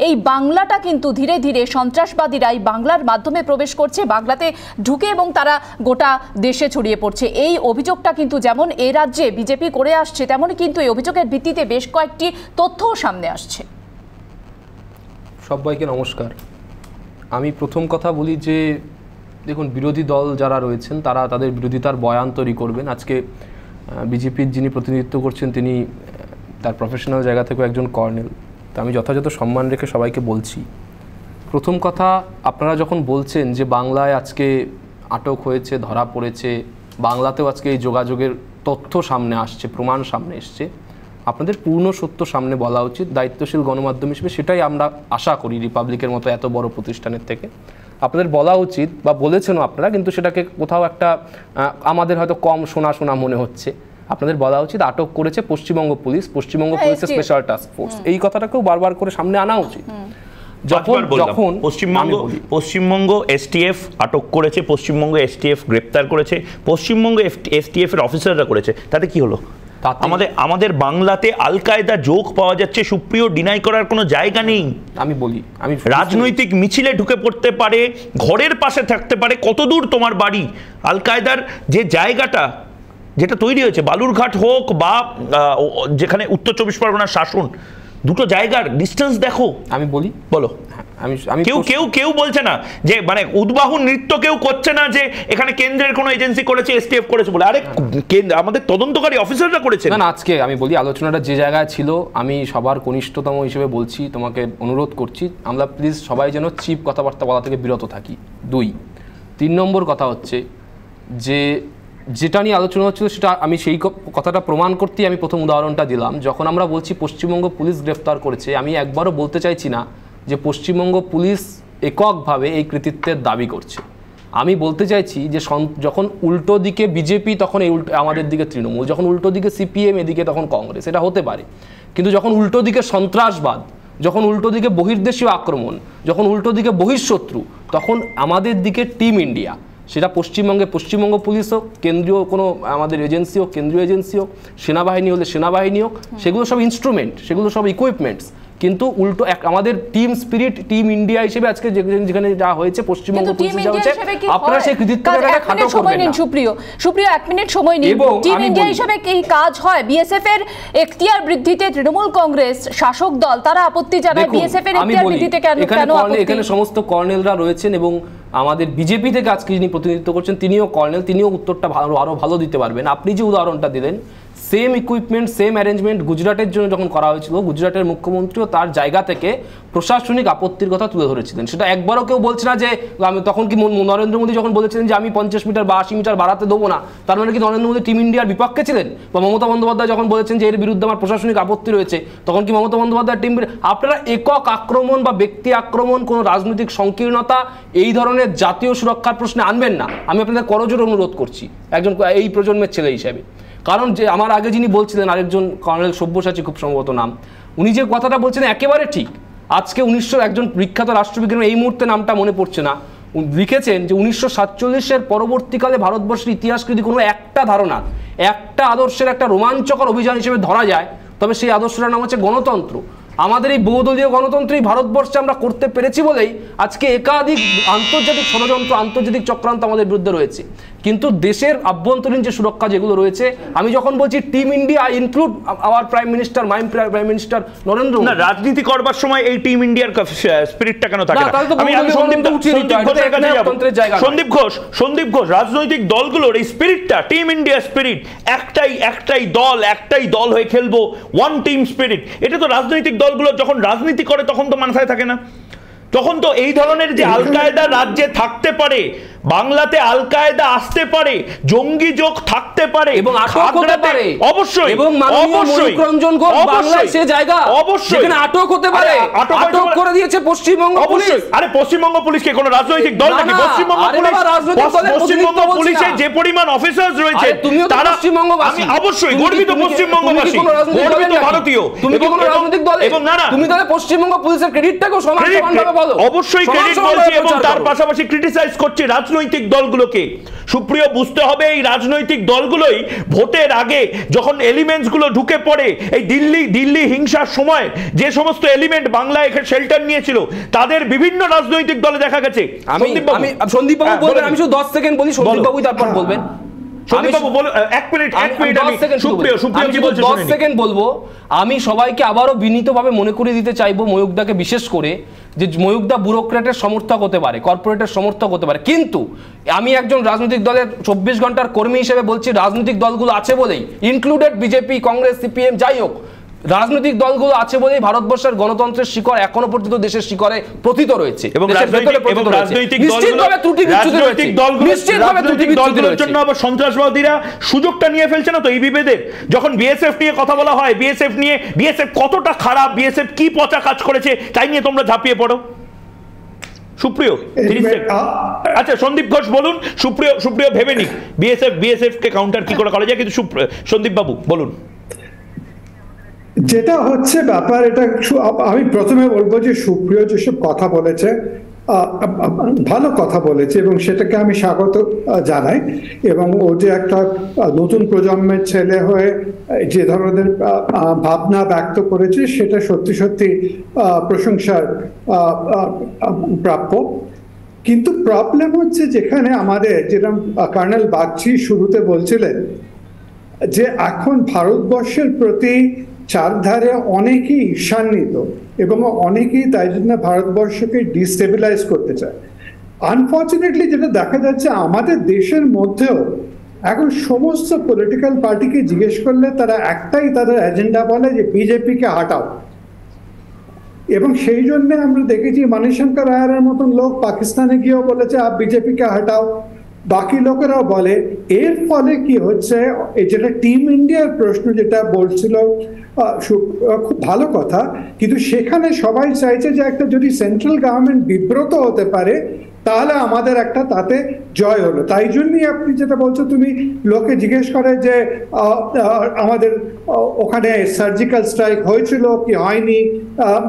[SPEAKER 2] এই বাংলাটা কিন্তু ধীরে ধীরে সন্ত্রাসবাদীরা এই বাংলার মাধ্যমে প্রবেশ করছে, বাংলাতে ঢুকে, এবং তারা গোটা দেশে ছড়িয়ে পড়ছে। এই অভিযোগটা কিন্তু যেমন এ রাজ্যে বিজেপি করে আসছে, তেমনই কিন্তু এই অভিযোগের ভিত্তিতে বেশ কয়েকটি তথ্যও সামনে আসছে।
[SPEAKER 8] সবাইকে নমস্কার। আমি প্রথম কথা বলি যে দেখুন, বিরোধী দল যারা রয়েছেন তারা তাদের বিরোধিতার বয়ান তৈরি করবেন। আজকে বিজেপির যিনি প্রতিনিধিত্ব করছেন তিনি তার প্রফেশনাল জায়গা থেকেও একজন কর্নেল, তা আমি যথাযথ সম্মান রেখে সবাইকে বলছি। প্রথম কথা, আপনারা যখন বলছেন যে বাংলায় আজকে আটক হয়েছে, ধরা পড়েছে, বাংলাতেও আজকে এই যোগাযোগের তথ্য সামনে আসছে, প্রমাণ সামনে এসছে, আপনাদের পূর্ণ সত্য সামনে বলা উচিত। দায়িত্বশীল গণমাধ্যম হিসেবে সেটাই আমরা আশা করি রিপাবলিকের মতো এত বড় প্রতিষ্ঠানের থেকে। আপনাদের বলা উচিত, বা বলেছেনও আপনারা, কিন্তু সেটাকে কোথাও একটা আমাদের হয়তো কম শোনা মনে হচ্ছে। আপনাদের বলা উচিত আটক করেছে পশ্চিমবঙ্গ পুলিশের স্পেশাল টাস্ক ফোর্স। এই কথাটাকেও বারবার করে সামনে আনা উচিত। যখন
[SPEAKER 1] পশ্চিমবঙ্গ এসটিএফ আটক করেছে, পশ্চিমবঙ্গ এসটিএফ গ্রেপ্তার করেছে, পশ্চিমবঙ্গ এসটিএফ এর অফিসাররা করেছে, তাতে কি হলো? আমাদের বাংলাতে আল কায়দা যোগ পাওয়া যাচ্ছে, সুপ্রিয়, ডিনাই করার কোনো জায়গা নেই।
[SPEAKER 8] আমি
[SPEAKER 1] রাজনৈতিক মিছিলে ঢুকে পড়তে পারে, ঘরের পাশে থাকতে পারে। কতদূর তোমার বাড়ি? আল কায়দার যে জায়গাটা যেটা তৈরি হয়েছে, বালুরঘাট হোক বা যেখানে উত্তর 24 পরগনার শাসন, দুটো জায়গার ডিস্টেন্স দেখো।
[SPEAKER 8] আমি বলি,
[SPEAKER 1] বলো। কেউ বলছে না যে মানে উদ্বাহু নৃত্য কেউ করছে না যে এখানে কেন্দ্রের কোনো এজেন্সি করেছে, এসটিএফ করেছে বলে। আরে আমাদের তদন্তকারী অফিসাররা করেছে
[SPEAKER 8] না। আজকে আমি বলি, আলোচনাটা যে জায়গায় ছিল, আমি সবার কনিষ্ঠতম হিসেবে বলছি, তোমাকে অনুরোধ করছি, আমরা প্লিজ সবাই যেন চিপ কথাবার্তা বলা থেকে বিরত থাকি। 3 নম্বর কথা হচ্ছে যে যেটা নিয়ে আলোচনা হচ্ছিল, সেটা আমি সেই কথাটা প্রমাণ করতেই আমি প্রথম উদাহরণটা দিলাম। যখন আমরা বলছি পশ্চিমবঙ্গ পুলিশ গ্রেফতার করেছে, আমি একবারও বলতে চাইছি না যে পশ্চিমবঙ্গ পুলিশ এককভাবে এই কৃতিত্বের দাবি করছে। আমি বলতে চাইছি যে যখন উল্টো দিকে বিজেপি, তখন এই আমাদের দিকে তৃণমূল, যখন উল্টো দিকে সিপিএম, এদিকে তখন কংগ্রেস, এটা হতে পারে। কিন্তু যখন উল্টো দিকে সন্ত্রাসবাদ, যখন উল্টো দিকে বহির্দেশীয় আক্রমণ, যখন উল্টো দিকে বহিঃশত্রু, তখন আমাদের দিকে টিম ইন্ডিয়া। সেটা পশ্চিমবঙ্গ পুলিশ হোক, কেন্দ্রীয় কোনো আমাদের এজেন্সি হোক, কেন্দ্রীয় এজেন্সি হোক, সেনাবাহিনী হলে সেনাবাহিনী হোক, সেগুলো সব ইনস্ট্রুমেন্ট, সেগুলো সব ইকুইপমেন্টস। কিন্তু উল্টো আমাদের টিম স্পিরিট, টিম ইন্ডিয়া হিসেবে আজকে যেখানে যা হয়েছে পশ্চিমবঙ্গ পুলিশে যা হয়েছে, আপনারা সেই কৃতিত্বটাকে খাটো করবেন না।
[SPEAKER 2] সুপ্রিয় 1 মিনিট সময় নিন। টিম ইন্ডিয়া হিসেবে কি কাজ হয়? বিএসএফ এর এখতিয়ার বৃদ্ধিতে তৃণমূল কংগ্রেস শাসক দল তারা আপত্তি জানায়, বিএসএফ এর এখতিয়ার বৃদ্ধিতে কেন আপত্তি?
[SPEAKER 8] এখানে সমস্ত কর্নেলরা রয়েছেন, এবং আমাদের বিজেপি থেকে আজকে যিনি প্রতিনিধিত্ব করছেন তিনিও কর্নেল, তিনিও উত্তরটা আরো ভালো দিতে পারবেন। আপনি যে উদাহরণটা দিলেন, সেম ইকুইপমেন্ট, সেম অ্যারেঞ্জমেন্ট গুজরাটের জন্য যখন করা হয়েছিল, গুজরাটের মুখ্যমন্ত্রীও তার জায়গা থেকে প্রশাসনিক আপত্তির কথা তুলে ধরেছিলেন। সেটা একবারও কেউ বলছে না যে আমি তখন কি নরেন্দ্র মোদী যখন বলেছিলেন যে আমি 50 মিটার বা 80 মিটার বাড়াতে দেবো না, তার মানে কি নরেন্দ্র মোদী টিম ইন্ডিয়ার বিপক্ষে ছিলেন? বা মমতা বন্দ্যোপাধ্যায় যখন বলেছেন যে এর বিরুদ্ধে আমার প্রশাসনিক আপত্তি রয়েছে, তখন কি মমতা বন্দ্যোপাধ্যায় টিম? আপনারা একক আক্রমণ বা ব্যক্তি আক্রমণ, কোনো রাজনৈতিক সংকীর্ণতা এই ধরনের জাতীয় সুরক্ষার প্রশ্নে আনবেন না। আমি আপনাদের করজোড়ে অনুরোধ করছি একজন এই প্রজন্মের ছেলে হিসেবে। কারণ যে আমার আগে যিনি বলছিলেন, আরেকজন কর্নেল সব্যসাচী খুব সম্ভবত নাম, উনি যে কথাটা বলছেন একেবারে ঠিক। আজকে একজন বিখ্যাত রাষ্ট্রবিজ্ঞানী, এই মুহূর্তে নামটা মনে পড়ছে না, লিখেছেন যে 1947-এর পরবর্তীকালে ভারতবর্ষের ইতিহাস যদি কোনো একটা ধারণা, একটা আদর্শের একটা রোমাঞ্চকর অভিযান হিসেবে ধরা যায়, তবে সেই আদর্শটার নাম হচ্ছে গণতন্ত্র। আমাদের এই বহুদলীয় গণতন্ত্রই ভারতবর্ষে আমরা করতে পেরেছি বলেই আজকে একাধিক আন্তর্জাতিক ষড়যন্ত্র, আন্তর্জাতিক চক্রান্ত আমাদের বিরুদ্ধে রয়েছে। কিন্তু দেশের আভ্যন্তরীণ যে সুরক্ষা যেগুলো রয়েছে, আমি যখন বলছি team India include hour prime minister, মাই প্রাইম মিনিস্টার নরেন্দ্র মোদী।
[SPEAKER 1] না, রাজনীতি করবার সময় এই টিম ইন্ডিয়ার স্পিরিটটা কেন থাকে না? আমি সন্দীপ ঘোষ, রাজনৈতিক দলগুলোর এই স্পিরিটটা, টিম ইন্ডিয়া স্পিরিট, একটাই দল হয়ে খেলবো, ওয়ান টিম স্পিরিট, এটা তো রাজনৈতিক দলগুলো যখন রাজনীতি করে তখন তো মাথায় থাকে না। তখন তো এই ধরনের যে আল কায়দা রাজ্যে থাকতে পারে, বাংলাতে আল কায়দা আসতে পারে, জঙ্গি যোগ থাকতে পারে
[SPEAKER 8] এবং আটক হতে পারে,
[SPEAKER 1] অবশ্যই,
[SPEAKER 8] এবং মাননীয় ময়ূররঞ্জন ঘোষ বাংলায় সে জায়গা যেখানে আটক হতে পারে, আটক করে দিয়েছে পশ্চিমবঙ্গ পুলিশ।
[SPEAKER 1] আরে পশ্চিমবঙ্গ পুলিশ কি কোনো রাজনৈতিক দল নাকি? পশ্চিমবঙ্গ পুলিশে যে পরিমাণ অফিসার্স রয়েছে তারা আমি অবশ্যই গর্বিত পশ্চিমবঙ্গবাসী, গর্বিত ভারতীয়।
[SPEAKER 8] তুমি কি কোনো রাজনৈতিক দল?
[SPEAKER 1] এবং না
[SPEAKER 8] তুমি তাহলে পশ্চিমবঙ্গ পুলিশের ক্রেডিটটাকেও সমানভাবে বলো।
[SPEAKER 1] অবশ্যই ক্রেডিট বলছি এবং তার পাশাপাশি ক্রিটিসাইজ করছি রাজনৈতিক দলগুলোকে। সুপ্রিয়, বুঝতে হবে এই রাজনৈতিক দলগুলোই ভোটের আগে যখন এলিমেন্টস গুলো ঢুকে পড়ে, এই দিল্লি হিংসার সময় যে সমস্ত এলিমেন্ট বাংলায় এখানে শেল্টার নিয়েছিল তাদের বিভিন্ন রাজনৈতিক দলে দেখা গেছে।
[SPEAKER 8] সন্দীপ বাবু বলবেন, আমি শুধু 10 সেকেন্ড বলি, সন্দীপ বাবু তারপর বলবেন। আমি সবাইকে আবারও বিনীতভাবে মনে করিয়ে দিতে চাইবো, ময়ূকদাকে বিশেষ করে, যে ময়ূকদা ব্যুরোক্র্যাটের সমর্থক হতে পারে, কর্পোরেটের সমর্থক হতে পারে, কিন্তু আমি একজন রাজনৈতিক দলের 24 ঘন্টার কর্মী হিসেবে বলছি, রাজনৈতিক দলগুলো আছে বলেই, ইনক্লুডেড বিজেপি, কংগ্রেস, সিপিএম, যাই হোক, রাজনৈতিক দলগুলো আছে বলেই ভারতবর্ষের গণতন্ত্রের শিকড় এখনো পর্যন্ত দেশের শিকড়ে প্রথিত রয়েছে।
[SPEAKER 1] এবং রাজনৈতিক দলগুলোর জন্য আবার সন্ত্রাসবাদীরা সুযোগটা নিয়ে ফেলছে না তো এই বিভেদের। যখন বিএসএফ নিয়ে কথা বলা হয়, বিএসএফ কতটা খারাপ, বিএসএফ কি পচা কাজ করেছে তাই নিয়ে তোমরা ঝাঁপিয়ে পড়ো। সুপ্রিয়, আচ্ছা সন্দীপ ঘোষ বলুন। সুপ্রিয় ভেবে নিক বিএসএফ কে কাউন্টার কি করে করা যায়, কিন্তু সন্দীপ বাবু বলুন।
[SPEAKER 9] যেটা হচ্ছে ব্যাপার, এটা আমি প্রথমে বলবো যে সুপ্রিয় যেসব কথা বলেছে ভালো কথা বলেছে এবং সেটাকে আমি স্বাগত জানাই। এবং ও যে একটা নতুন প্রজন্মের ছেলে হয়ে যে ধরনের ভাবনা ব্যক্ত করেছে সেটা সত্যি সত্যি প্রশংসার প্রাপ্য। কিন্তু প্রবলেম হচ্ছে যেখানে আমাদের, যেরকম কর্নেল বাগচি শুরুতে বলছিলেন, যে এখন ভারতবর্ষের প্রতি চারধারে অনেকেই ঈর্ষান্বিত এবং অনেকেই তাই জন্য ভারতবর্ষকে ডিস্টেবিলাইজ করতে চায়। আনফর্চুনেটলি যেটা দেখা যাচ্ছে আমাদের দেশের মধ্যেও এখন সমস্ত পলিটিক্যাল পার্টিকে জিজ্ঞেস করলে তারা একটাই তাদের এজেন্ডা বলে যে বিজেপিকে হাঁটাও। এবং সেই জন্য আমরা দেখেছি মণিশঙ্কর রায়ের মতন লোক পাকিস্তানে গিয়েও বলেছে আপ বিজেপিকে হাঁটাও, বাকি লোকেরাও বলে। এর ফলে কি হচ্ছে, যেটা টিম ইন্ডিয়ার প্রশ্ন যেটা বলছিল, খুব ভালো কথা, কিন্তু সেখানে সবাই চাইছে যে একটা যদি সেন্ট্রাল গভর্নমেন্ট বিব্রত হতে পারে তাহলে আমাদের একটা তাতে জয় হলো। তাই জন্যই আপনি যেটা বলছো, তুমি লোকে জিজ্ঞেস করে যে আমাদের ওখানে সার্জিক্যাল স্ট্রাইক হয়েছিল কি হয়নি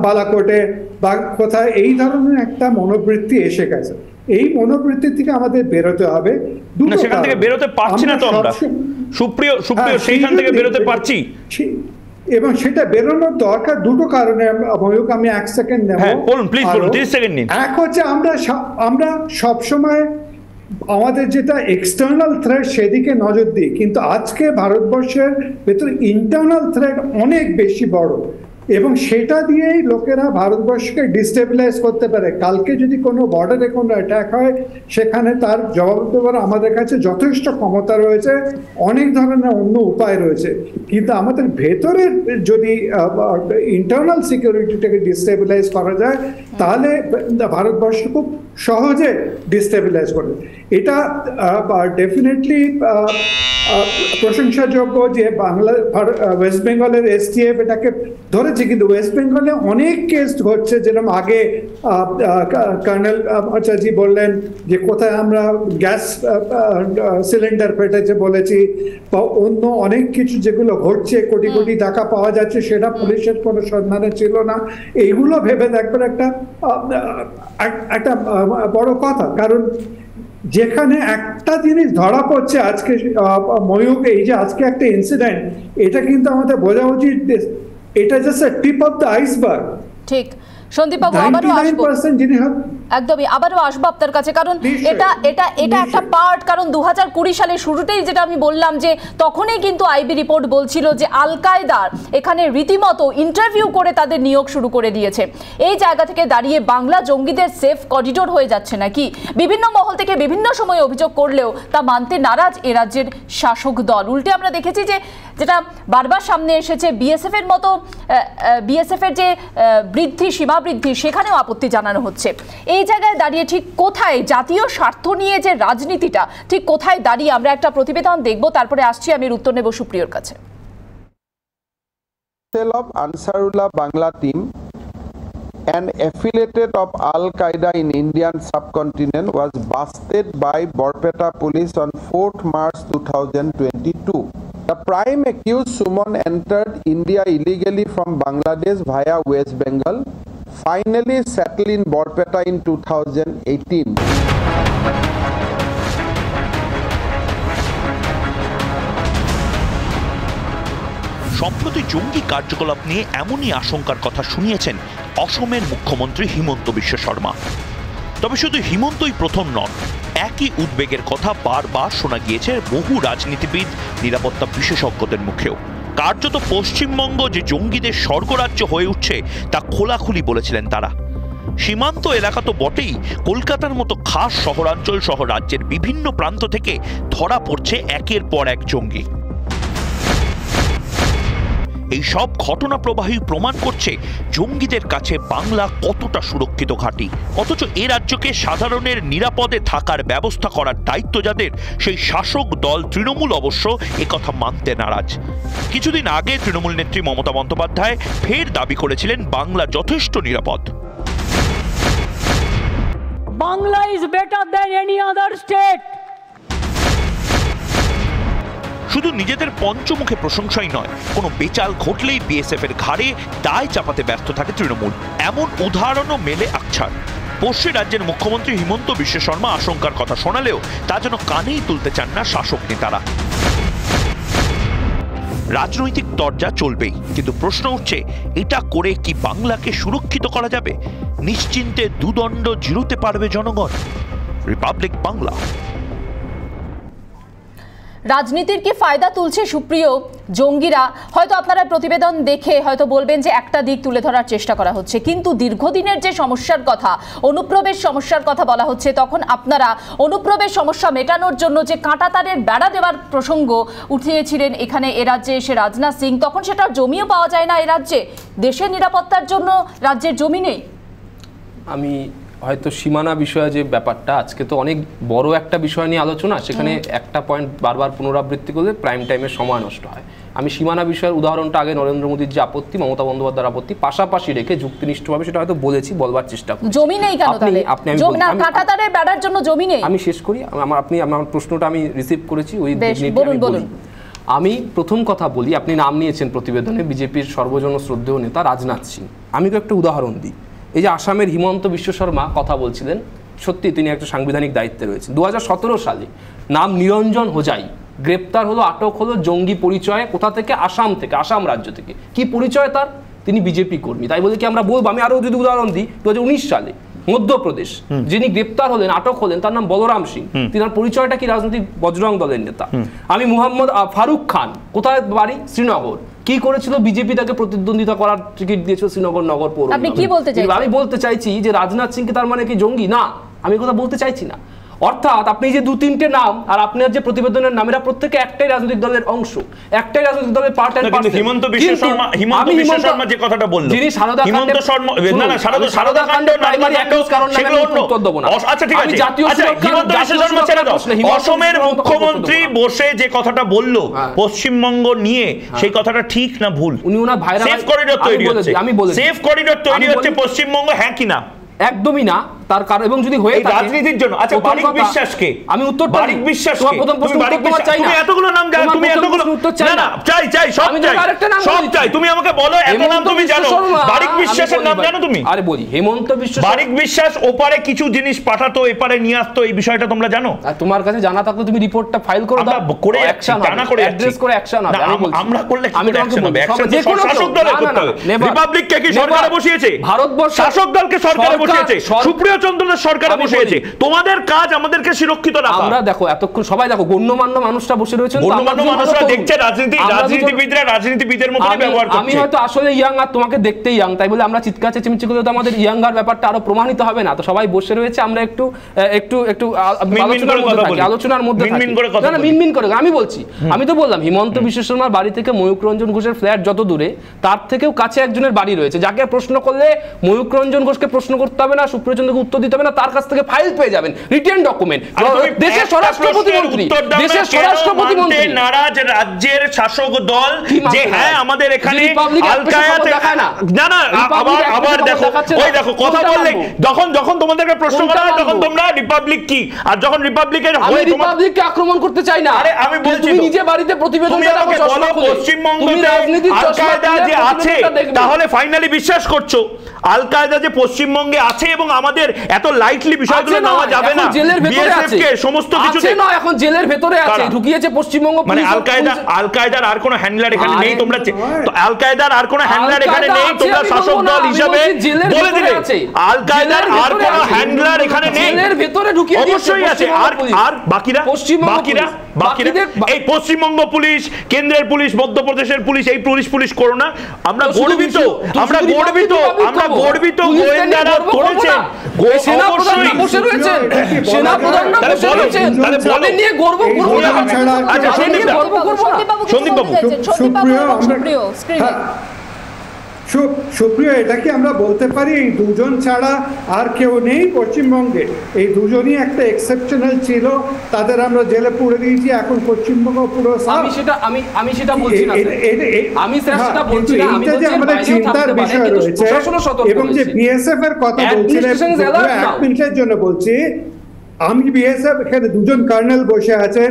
[SPEAKER 9] বালাকোটে বা কোথায়, এই ধরনের একটা মনোবৃত্তি এসে গেছে। এই মনোবৃত্তি থেকে আমাদের বেরোতে হবে।
[SPEAKER 1] সেখান থেকে বেরোতে পারছি না তো আমরা, সুপ্রিয় সেইখান থেকে বেরোতে পারছি,
[SPEAKER 9] এবং সেটা বেরোনোর দরকার দুটো কারণে। আমি 1 সেকেন্ড নেব।
[SPEAKER 1] বলুন প্লিজ, বলুন 30 সেকেন্ড নিন।
[SPEAKER 9] এক হচ্ছে আমরা সবসময় আমাদের যেটা এক্সটার্নাল থ্রেট সেদিকে নজর দিই, কিন্তু আজকে ভারতবর্ষের ভেতরে ইন্টারনাল থ্রেট অনেক বেশি বড় এবং সেটা দিয়েই লোকেরা ভারতবর্ষকে ডিস্টেবিলাইজ করতে পারে। কালকে যদি কোনো বর্ডারে কোনো অ্যাটাক হয় সেখানে তার জবাব দেওয়ার আমাদের কাছে যথেষ্ট ক্ষমতা রয়েছে, অনেক ধরনের অন্য উপায় রয়েছে। কিন্তু আমাদের ভেতরে যদি ইন্টারনাল সিকিউরিটিটাকে ডিস্টেবিলাইজ করা যায় তাহলে ভারতবর্ষ খুব সহজে ডিস্টেবিলাইজ করবে। এটা ডেফিনেটলি প্রশংসাযোগ্য যে ওয়েস্ট বেঙ্গলের এসটিএফ এটাকে ধরেছে, কিন্তু ওয়েস্ট বেঙ্গলে অনেক কেস ঘটছে। যেরকম আগে কর্নেল আচার্যজি বললেন যে কোথায় আমরা গ্যাস সিলিন্ডার ফেটেছে বলেছি, বা অন্য অনেক কিছু যেগুলো ঘটছে, কোটি কোটি টাকা পাওয়া যাচ্ছে, সেটা পুলিশের কোনো সন্ধানে ছিল না। এইগুলো ভেবে দেখবেন একটা বড় কথা। কারণ যেখানে একটা জিনিস ধরা পড়ছে আজকে ময়ূক, এই যে আজকে একটা ইনসিডেন্ট, এটা কিন্তু আমাদের বোঝা উচিত এটা just tip of the iceberg.
[SPEAKER 2] ঠিক, সন্দীপ বাবু আবারও আসবো, একদমই আবারও আসবো আপনার কাছে, কারণ এটা একটা পার্ট। কারণ 2020 সালের শুরুতেই যেটা আমি বললাম যে তখনই কিন্তু আইবি রিপোর্ট বলছিল যে আল কায়দার এখানে রীতিমতো ইন্টারভিউ করে তাদের নিয়োগ শুরু করে দিয়েছে। এই জায়গা থেকে দাঁড়িয়ে বাংলা জঙ্গিদের সেফ করিডোর হয়ে যাচ্ছে নাকি, বিভিন্ন মহল থেকে বিভিন্ন সময় অভিযোগ করলেও তা মানতে নারাজ এ রাজ্যের শাসক দল। উল্টে আমরা দেখেছি যে যেটা বারবার সামনে এসেছে, বিএসএফ এর মতো বিএসএফ এর যে বৃদ্ধি, সীমা বৃদ্ধি, সেখানেও আপত্তি জানানো হচ্ছে। এই জায়গায় দাঁড়িয়ে ঠিক কোথায় জাতীয় স্বার্থ নিয়ে যে রাজনীতিটা ঠিক কোথায় দাঁড়িয়ে, আমরা একটা প্রতিবেদন দেখব, তারপরে আসছি, আমি উত্তর নেব সুপ্রিয়র কাছে।
[SPEAKER 10] Cell of Ansarullah Bangla team, an affiliate of Al-Qaeda in Indian subcontinent, was busted by Borpeta police on 4th March 2022. The prime accused Suman entered India illegally from Bangladesh via West Bengal, finally settled in Borpeta in 2018.
[SPEAKER 1] সম্প্রতি জঙ্গি কার্যকলাপ নিয়ে এমনই আশঙ্কার কথা শুনিয়েছেন অসমের মুখ্যমন্ত্রী হিমন্ত বিশ্ব শর্মা। তবে শুধু হিমন্তই প্রথম নন, একই উদ্বেগের কথা বারবার শোনা গিয়েছে বহু রাজনীতিবিদ, নিরাপত্তা বিশেষজ্ঞদের মুখেও। কার্যত পশ্চিমবঙ্গ যে জঙ্গিদের স্বর্গরাজ্য হয়ে উঠছে তা খোলাখুলি বলেছিলেন তারা। সীমান্ত এলাকা তো বটেই, কলকাতার মতো খাস শহরাঞ্চল সহ রাজ্যের বিভিন্ন প্রান্ত থেকে ধরা পড়ছে একের পর এক জঙ্গি। এই সব ঘটনা প্রবাহী প্রমাণ করছে জঙ্গিদের কাছে বাংলা কতটা সুরক্ষিত ঘাঁটি। অথচ এ রাজ্যকে সাধারণের নিরাপদে থাকার ব্যবস্থা করার দায়িত্ব যাদের, সেই শাসক দল তৃণমূল অবশ্য একথা মানতে নারাজ। কিছুদিন আগে তৃণমূল নেত্রী মমতা বন্দ্যোপাধ্যায় ফের দাবি করেছিলেন বাংলা যথেষ্ট নিরাপদ।
[SPEAKER 11] Bangla is better than any other state.
[SPEAKER 1] শুধু নিজেদের পঞ্চমুখে প্রশংসাই নয়, কোনো বেচাল ঘটলেই বিএসএফ এর ঘাড়ে দায় চাপাতে ব্যস্ত থাকে তৃণমূল। এমন উদাহরণও মেলে আকছার। পশ্চিম রাজ্যের মুখ্যমন্ত্রী হিমন্ত বিশ্ব শর্মা আশঙ্কার কথা শোনালেও তা যেন কানেই তুলতে চান না শাসক নেতারা। রাজনৈতিক তরজা চলবেই, কিন্তু প্রশ্ন উঠছে, এটা করে কি বাংলাকে সুরক্ষিত করা যাবে? নিশ্চিন্তে দুদণ্ড জিরোতে পারবে জনগণ? রিপাবলিক বাংলা।
[SPEAKER 2] রাজনীতির কি ফায়দা তুলছে সুপ্রিয় জঙ্গিরা? হয়তো আপনারা প্রতিবেদন দেখে হয়তো বলবেন যে একটা দিক তুলে ধরার চেষ্টা করা হচ্ছে, কিন্তু দীর্ঘদিনের যে সমস্যার কথা, অনুপ্রবেশ সমস্যার কথা বলা হচ্ছে, তখন আপনারা অনুপ্রবেশ সমস্যা মেটানোর জন্য যে কাঁটাতারের বেড়া দেওয়ার প্রসঙ্গ উঠিয়েছিলেন এখানে এ রাজ্যে এসে রাজনাথ সিং, তখন সেটার জমিও পাওয়া যায় না এ রাজ্যে। দেশের নিরাপত্তার জন্য রাজ্যের জমি নেই।
[SPEAKER 8] আমি হয়তো সীমানা বিষয়ে যে ব্যাপারটা, আজকে তো অনেক বড় একটা বিষয় নিয়ে আলোচনা, সেখানে একটা পয়েন্ট বারবার পুনরাবৃত্তি করলে প্রাইম টাইমের সময় নষ্ট হয়। আমি সীমানা বিষয়ের উদাহরণটা আগে নরেন্দ্র মোদীর যে আপত্তি, মমতা বন্দ্যোপাধ্যায়ের আপত্তি পাশাপাশি রেখে যুক্তিনিষ্ঠভাবে সেটা হয়তো বলেছি, বলবার চেষ্টা করি।
[SPEAKER 2] জমি নেই কেন তাহলে? কাঁটাতারের বেড়ার জন্য জমি নেই। আমি
[SPEAKER 8] শেষ করি, আমার প্রশ্নটা আমি রিসিভ করেছি, ওই বলুন। আমি প্রথম কথা বলি, আপনি নাম নিয়েছেন প্রতিবেদনে বিজেপির সর্বজন শ্রদ্ধেয় নেতা রাজনাথ সিং। আমি তো একটা উদাহরণ দিই। এই যে আসামের হিমন্ত বিশ্ব শর্মা কথা বলছিলেন, সত্যি তিনি একটা সাংবিধানিক দায়িত্বে রয়েছেন। 2017 সালে নাম নিরঞ্জন হোজাই গ্রেপ্তার হলো, আটক হলো জঙ্গি পরিচয়ে। কোথা থেকে? আসাম থেকে, আসাম রাজ্য থেকে। কি পরিচয় তার? তিনি বিজেপি কর্মী। তাই বলে কি আমরা বলবো? আমি আরো যদি উদাহরণ দিই, 2019 সালে মধ্যপ্রদেশ যিনি গ্রেপ্তার হলেন, আটক হলেন, তার নাম বলরাম সিং। তিনার পরিচয়টা কি? রাজনৈতিক বজরং দলের নেতা। আমি মোহাম্মদ ফারুক খান, কোথায় বাড়ি? শ্রীনগর। কি করেছিল? বিজেপি তাকে প্রতিদ্বন্দ্বিতা করার টিকিট দিয়েছিল শ্রীনগর নগর পৌর।
[SPEAKER 2] আপনি কি বলতে চাইছেন?
[SPEAKER 8] আমি বলতে চাইছি যে রাজনাথ সিং কি তার মানে কি জঙ্গি? না, আমি কথা বলতে চাইছি না। অর্থাৎ আপনি যে দু তিনটে নাম আর আপনার যে প্রতিবেদনের নাম, এরা প্রত্যেকে একটাই রাজনৈতিক দলের অংশ, একটাই রাজনৈতিক দলের part and person.
[SPEAKER 1] Himanta Biswa Sarma যে কথাটা বললেন,
[SPEAKER 8] যিনি হিমন্ত শর্মা, না না, সারদা কাণ্ডের প্রাইমারি অ্যাকিউজ কারণ নামে উত্তর দেব না।
[SPEAKER 1] আচ্ছা ঠিক আছে, হিমন্ত বিশ্ব শর্মা ছেড়ে দাও। অসমের মুখ্যমন্ত্রী বসে যে কথাটা বলল পশ্চিমবঙ্গ নিয়ে, সেই কথাটা ঠিক না ভুল?
[SPEAKER 8] উনি ওনার ভাইরা
[SPEAKER 1] সেফ করিডোর তৈরি হচ্ছে, আমি বলি সেফ করিডোর তৈরি হচ্ছে পশ্চিমবঙ্গ, হ্যাঁ কি না?
[SPEAKER 8] একদমই না। তার কারণ, এবং যদি হয়ে থাকে
[SPEAKER 1] রাজনীতির জন্য। আচ্ছা, বারিক বিশ্বাসকে,
[SPEAKER 8] আমি উত্তর
[SPEAKER 1] বারিক বিশ্বাসকে,
[SPEAKER 8] প্রথম প্রশ্ন উত্তর চাই না।
[SPEAKER 1] তুমি এতগুলো নাম জানো, তুমি এতগুলো উত্তর চাই না। চাই চাই, সব চাই, সব চাই। তুমি আমাকে বলো এত নাম তুমি জানো। বারিক বিশ্বাসের নাম জানো তুমি?
[SPEAKER 8] আরে বলি, হেমন্ত বিশ্ব,
[SPEAKER 1] বারিক বিশ্বাস ওপারে কিছু জিনিস পাঠাতো, এপারে নিয়ে আসতো, এই বিষয়টা তোমরা জানো?
[SPEAKER 8] আর তোমার কাছে জানা থাকলে তুমি রিপোর্টটা ফাইল করে দাও,
[SPEAKER 1] করে অ্যাকশন জানা করে অ্যাড্রেস করে অ্যাকশন হবে। আমরা করলে কি করে অ্যাকশন হবে? অ্যাকশন যে কোনো শাসক দলের করতে হবে। রিপাবলিক কে কি সরকারে বসিয়েছে? ভারতবর্ষ শাসক দলকে সরকারে বসিয়েছে। সুপ্রিয় চন্দ্র দাস সরকার বসে আছে, তোমাদের কাজ আমাদেরকে সুরক্ষিত রাখা।
[SPEAKER 8] আমরা দেখো এতক্ষণ সবাই দেখো গণ্যমান্য মানুষরা বসে রয়েছেন,
[SPEAKER 1] গণ্যমান্য মানুষরা দেখছে রাজনীতিবিদরা রাজনীতিবিদের মতই ব্যবহার করছে।
[SPEAKER 8] আমি হয়তো আসলে ইয়াং আর তোমাকে দেখতে ইয়াং, তাই বলে আমরা চিৎকার চেঁচামেচি করলে তো আমাদের ইয়াঙ্গার ব্যাপারটা আরো প্রমাণিত হবে না। তো সবাই বসে রয়েছে, আমরা একটু একটু একটু আলোচনার মধ্যে মিনমিন করে আমি বলছি। আমি তো বললাম হিমন্ত বিশ্ব শর্মার বাড়ি থেকে ময়ূক রঞ্জন ঘোষের ফ্ল্যাট যত দূরে, তার থেকেও কাছে একজনের বাড়ি রয়েছে, যাকে প্রশ্ন করলে ময়ূক রঞ্জন ঘোষকে প্রশ্ন করতে হবে না, সুপ্রিয় চন্দ্রকে উত্তর দিতে হবে না, তার কাছ থেকে ফাইল পেয়ে যাবেন, রিটেন ডকুমেন্ট। দেশের স্বরাষ্ট্র প্রতিমন্ত্রী
[SPEAKER 1] নারাজ রাজ্যের শাসক দল যে হ্যাঁ আমাদের এখানে আবার দেখো ওই দেখো কথা বললে যখন তোমাদেরকে প্রশ্ন করা হয় তখন তোমরা রিপাবলিক কি, আর যখন রিপাবলিকের
[SPEAKER 8] হয়ে রিপাবলিককে আক্রমণ করতে চাই না।
[SPEAKER 1] আরে আমি বলছি
[SPEAKER 8] তুমি নিজে বাড়িতে প্রতিবেদন দাও,
[SPEAKER 1] পশ্চিমবঙ্গে আল কায়দা যে আছে তাহলে ফাইনালি বিশ্বাস করছো আল কায়দা যে পশ্চিমবঙ্গে আছে এবং আমাদের এত লাইটলি বিষয়গুলো নেওয়া যাবে না। বিএসএফ কে সমস্ত কিছু
[SPEAKER 8] না, এখন জেলের ভেতরে আছে, ঢুকিয়েছে পশ্চিমবঙ্গ।
[SPEAKER 1] মানে আল কায়দার আর কোনো হ্যান্ডলার এখানে নেই, তোমরা আল কায়দার আর কোনো হ্যান্ডলার এখানে নেই, তোমরা শাসক দল হিসেবে বলে দিলে আল কায়দার আর কোনো হ্যান্ডলার এখানে নেই,
[SPEAKER 8] জেলের ভেতরে ঢুকিয়ে
[SPEAKER 1] অবশ্যই আছে। আর বাকিরা এই পশ্চিমবঙ্গ পুলিশ, কেন্দ্রের পুলিশ, মধ্যপ্রদেশের পুলিশ, এই পুলিশ করো না। আমরা গর্বিত গোয়েন্দারা করেছেন,
[SPEAKER 8] সেনাপ্রধানরা বসে রয়েছেন, সেনাপ্রধানরা বসে রয়েছেন, তাহলে নিয়ে গর্ব করব না।
[SPEAKER 1] আচ্ছা সন্দীপবাবু
[SPEAKER 9] সুপ্রিয়, এটা কি আমরা বলতে পারি এই দুজন ছাড়া আর কেউ নেই পশ্চিমবঙ্গে? এই দুজনই একটা এক্সেপশনাল ছিল, তাদের আমরা জেলে পুরে দিয়েছি, এখন পশ্চিমবঙ্গ পুরো
[SPEAKER 8] আমি সেটা বলছি না, আমি সেটা বলছি না, আমি বলছি
[SPEAKER 9] আমাদের চিন্তার বিষয় রয়েছে। এবং যে বিএসএফ এর কথা বলছিলেন, এক মিনিটের জন্য বলছি, আমি বিএসএফ এখানে দুজন কর্নেল বসে আছেন,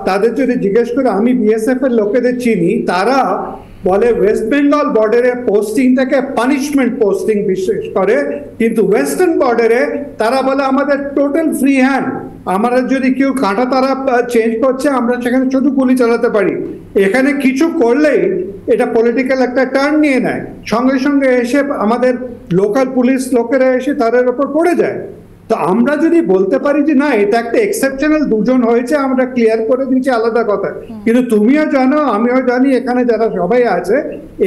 [SPEAKER 9] তাদের যদি জিজ্ঞেস করে আমি বিএসএফ এর লোকেদের চিনি, তারা বলে ওয়েস্ট বেঙ্গল বর্ডারে পোস্টিং থেকে পানিশমেন্ট পোস্টিং বিশেষ করে, কিন্তু ওয়েস্টার্ন বর্ডারে তারা বলে আমাদের টোটাল ফ্রি হ্যান্ড, আমরা যদি কেউ কাঁটা তারা চেঞ্জ করছে আমরা সেখানে শুধু গুলি চালাতে পারি। এখানে কিছু করলেই এটা পলিটিক্যাল একটা টার্ন নিয়ে নেয়, সঙ্গে সঙ্গে এসে আমাদের লোকাল পুলিশ লোকেরা এসে তাদের ওপর পড়ে যায়। তো আমরা যদি বলতে পারি যে না এটা একটা এক্সেপশনাল দুজন হয়েছে, আমরা ক্লিয়ার করে দিচ্ছি, আলাদা কথা। কিন্তু তুমিও জানো, আমিও জানি, এখানে যারা সবাই আছে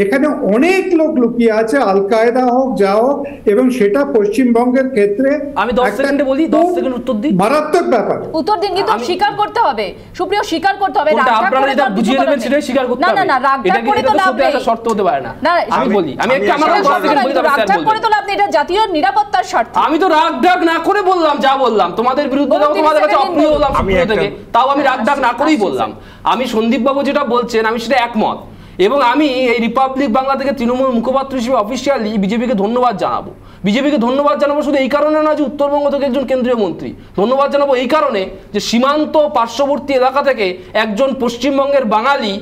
[SPEAKER 9] এখানে অনেক লোক লুকিয়ে আছে, আল কায়দা হোক যা হোক, এবং সেটা পশ্চিমবঙ্গের ক্ষেত্রে
[SPEAKER 8] আমি 10 সেকেন্ডে বলি, 10 সেকেন্ড উত্তর দিই,
[SPEAKER 9] মারাত্মক ব্যাপার।
[SPEAKER 2] উত্তর দিন, কিন্তু স্বীকার করতে হবে সুপ্রিয়, স্বীকার করতে হবে।
[SPEAKER 8] আপনারা যেটা বুঝিয়ে দেবেন সেটাই স্বীকার করতে হবে।
[SPEAKER 2] না রাগটাগ করে তো লাভ নেই,
[SPEAKER 8] শর্ত হতে পারে না। আমি বলি, আমি একটা আমার 10 সেকেন্ড বলি,
[SPEAKER 2] রাগটাগ করে তো লাভ নেই, এটা জাতীয় নিরাপত্তার স্বার্থে।
[SPEAKER 8] আমি তো রাগটাগ না করে বললাম, যা বললাম তোমাদের বিরুদ্ধে, তোমাদের কাছে অপ্রিয় হলাম সুপ্রিয় থেকে, তাও আমি রাগটাগ না করেই বললাম। আমি সন্দীপ বাবু যেটা বলছেন আমি সেটা একমত, এবং আমি এই রিপাবলিক বাংলা থেকে তৃণমূল মুখপাত্র হিসেবে অফিসিয়ালি বিজেপিকে ধন্যবাদ জানাবো। বিজেপিকে ধন্যবাদ জানাবো শুধু এই কারণে না যে উত্তরবঙ্গ থেকে একজন কেন্দ্রীয় মন্ত্রী, ধন্যবাদ জানাবো এই কারণে যে সীমান্ত পার্শ্ববর্তী এলাকা থেকে একজন পশ্চিমবঙ্গের বাঙালি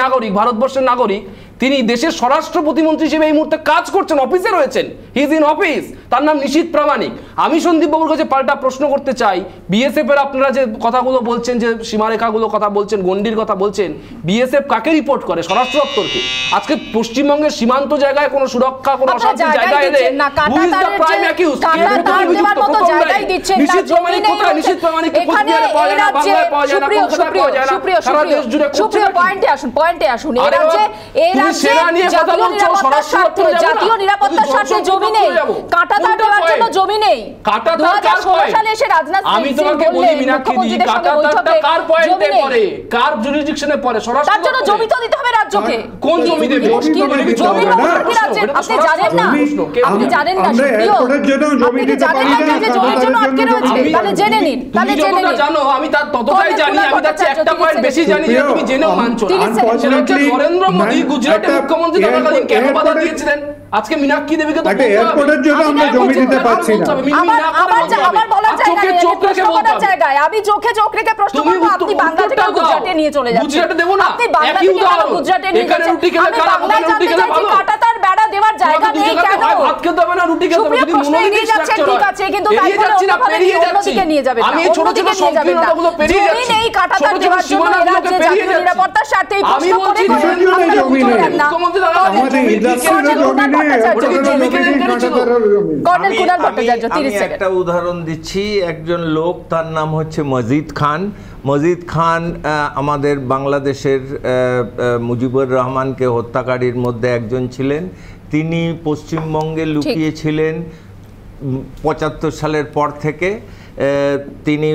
[SPEAKER 8] নাগরিক, ভারতবর্ষের নাগরিক, তিনি দেশের স্বরাষ্ট্র প্রতিমন্ত্রী হিসেবে এই মুহূর্তে কাজ করছেন, অফিসে রয়েছেন, হি ইজ ইন অফিস, তার নাম নিশীথ প্রামাণিক। আমি সন্দীপ বাবুর কাছে পাল্টা প্রশ্ন করতে চাই, বিএসএফ এর আপনারা যে কথাগুলো বলছেন, যে সীমারেখাগুলো কথা বলছেন, গন্ডির কথা বলছেন, বিএসএফ কাকে রিপোর্ট করে? স্বরাষ্ট্র দপ্তরকে। আজকে পশ্চিমবঙ্গের সীমান্ত জায়গায় কোনো সুরক্ষা, কোনো অশান্তি জায়গা এলে who is the prime accused? Nisith Pramanik কোথায়? নিশীথ প্রামাণিককে কোচবিহারে পাওয়া যায় না, বাংলায় পাওয়া যায় না, কলকাতায় পাওয়া যায় না, সারা দেশ জুড়ে
[SPEAKER 2] সুপ্রিয় পয়েন্টে আসুন। জাতীয় নিরাপত্তার স্বার্থে জমি নেই, কাঁটাতার দেওয়ার জন্য জমি নেই। 2016 সালে এসে রাজনাথ সিং
[SPEAKER 8] আমি তোমাকে বলি মীনাক্ষী, কাঁটাতারটা কার পয়েন্টে পড়ে, কার জুরিসডিকশনে পড়ে? স্বরাষ্ট্র
[SPEAKER 2] তার জন্য জমি তো দিতে হবে রাজ্যকে।
[SPEAKER 8] কোন জমি দেবে?
[SPEAKER 2] জমি আপনি জানেন না, আপনি জানেন না সুপ্রিয়, আপনি কি জানেন না যে জমির জন্য আটকে রয়েছে? তাহলে জেনে নিন, তাহলে জেনে নিন।
[SPEAKER 8] জানো আমি তার ততটাই জানি, আমি তার চেয়ে একটা পয়েন্ট বেশি জানি যে তুমি জেনেও মানছো না। সেটা হচ্ছে নরেন্দ্র মোদী গুজরাটের মুখ্যমন্ত্রী থাকাকালীন কেন বাধা দিয়েছিলেন? আজকে মীনাক্ষী দেবীকে তো
[SPEAKER 9] এয়ারপোর্টের জন্য আমরা জমি দিতে পারছি না।
[SPEAKER 2] আমার বলার জায়গায় আমি চোখে চোখ রেখে প্রশ্ন করব, আপনি বাংলা থেকে গুজরাটে নিয়ে চলে যাচ্ছেন।
[SPEAKER 8] গুজরাটে দেব না,
[SPEAKER 2] আপনি বাংলা থেকে গুজরাটে নিয়ে যাচ্ছেন। আমি বাংলায় জানতে চাইছি কাঁটাতার বেড়া দেওয়ার জায়গা নেই কেন?
[SPEAKER 8] ভাত খেতে হবে না, রুটি খেতে হবে, যদি মনোনীত স্ট্রাকচার
[SPEAKER 2] ঠিক আছে, কিন্তু তাই বলে অন্যদিকে নিয়ে যাবে,
[SPEAKER 8] আমি ছোট ছোট সংকীর্ণতাগুলো পেরিয়ে যাচ্ছি,
[SPEAKER 2] জমি নেই কাটা তার দেওয়ার জন্য রাজ্যে জাতীয় নিরাপত্তার স্বার্থে এই প্রশ্ন করে কর্নেল কুনাল ভট্টাচার্য 30 সেকেন্ড।
[SPEAKER 7] একটা উদাহরণ দিচ্ছি, একজন লোক তার নাম হচ্ছে মজিদ খান। মজিদ খান আমাদের বাংলাদেশের মুজিবুর রহমানকে হত্যাকারীর মধ্যে একজন ছিলেন। তিনি পশ্চিমবঙ্গে লুকিয়েছিলেন 75 সালের পর থেকে। তিনি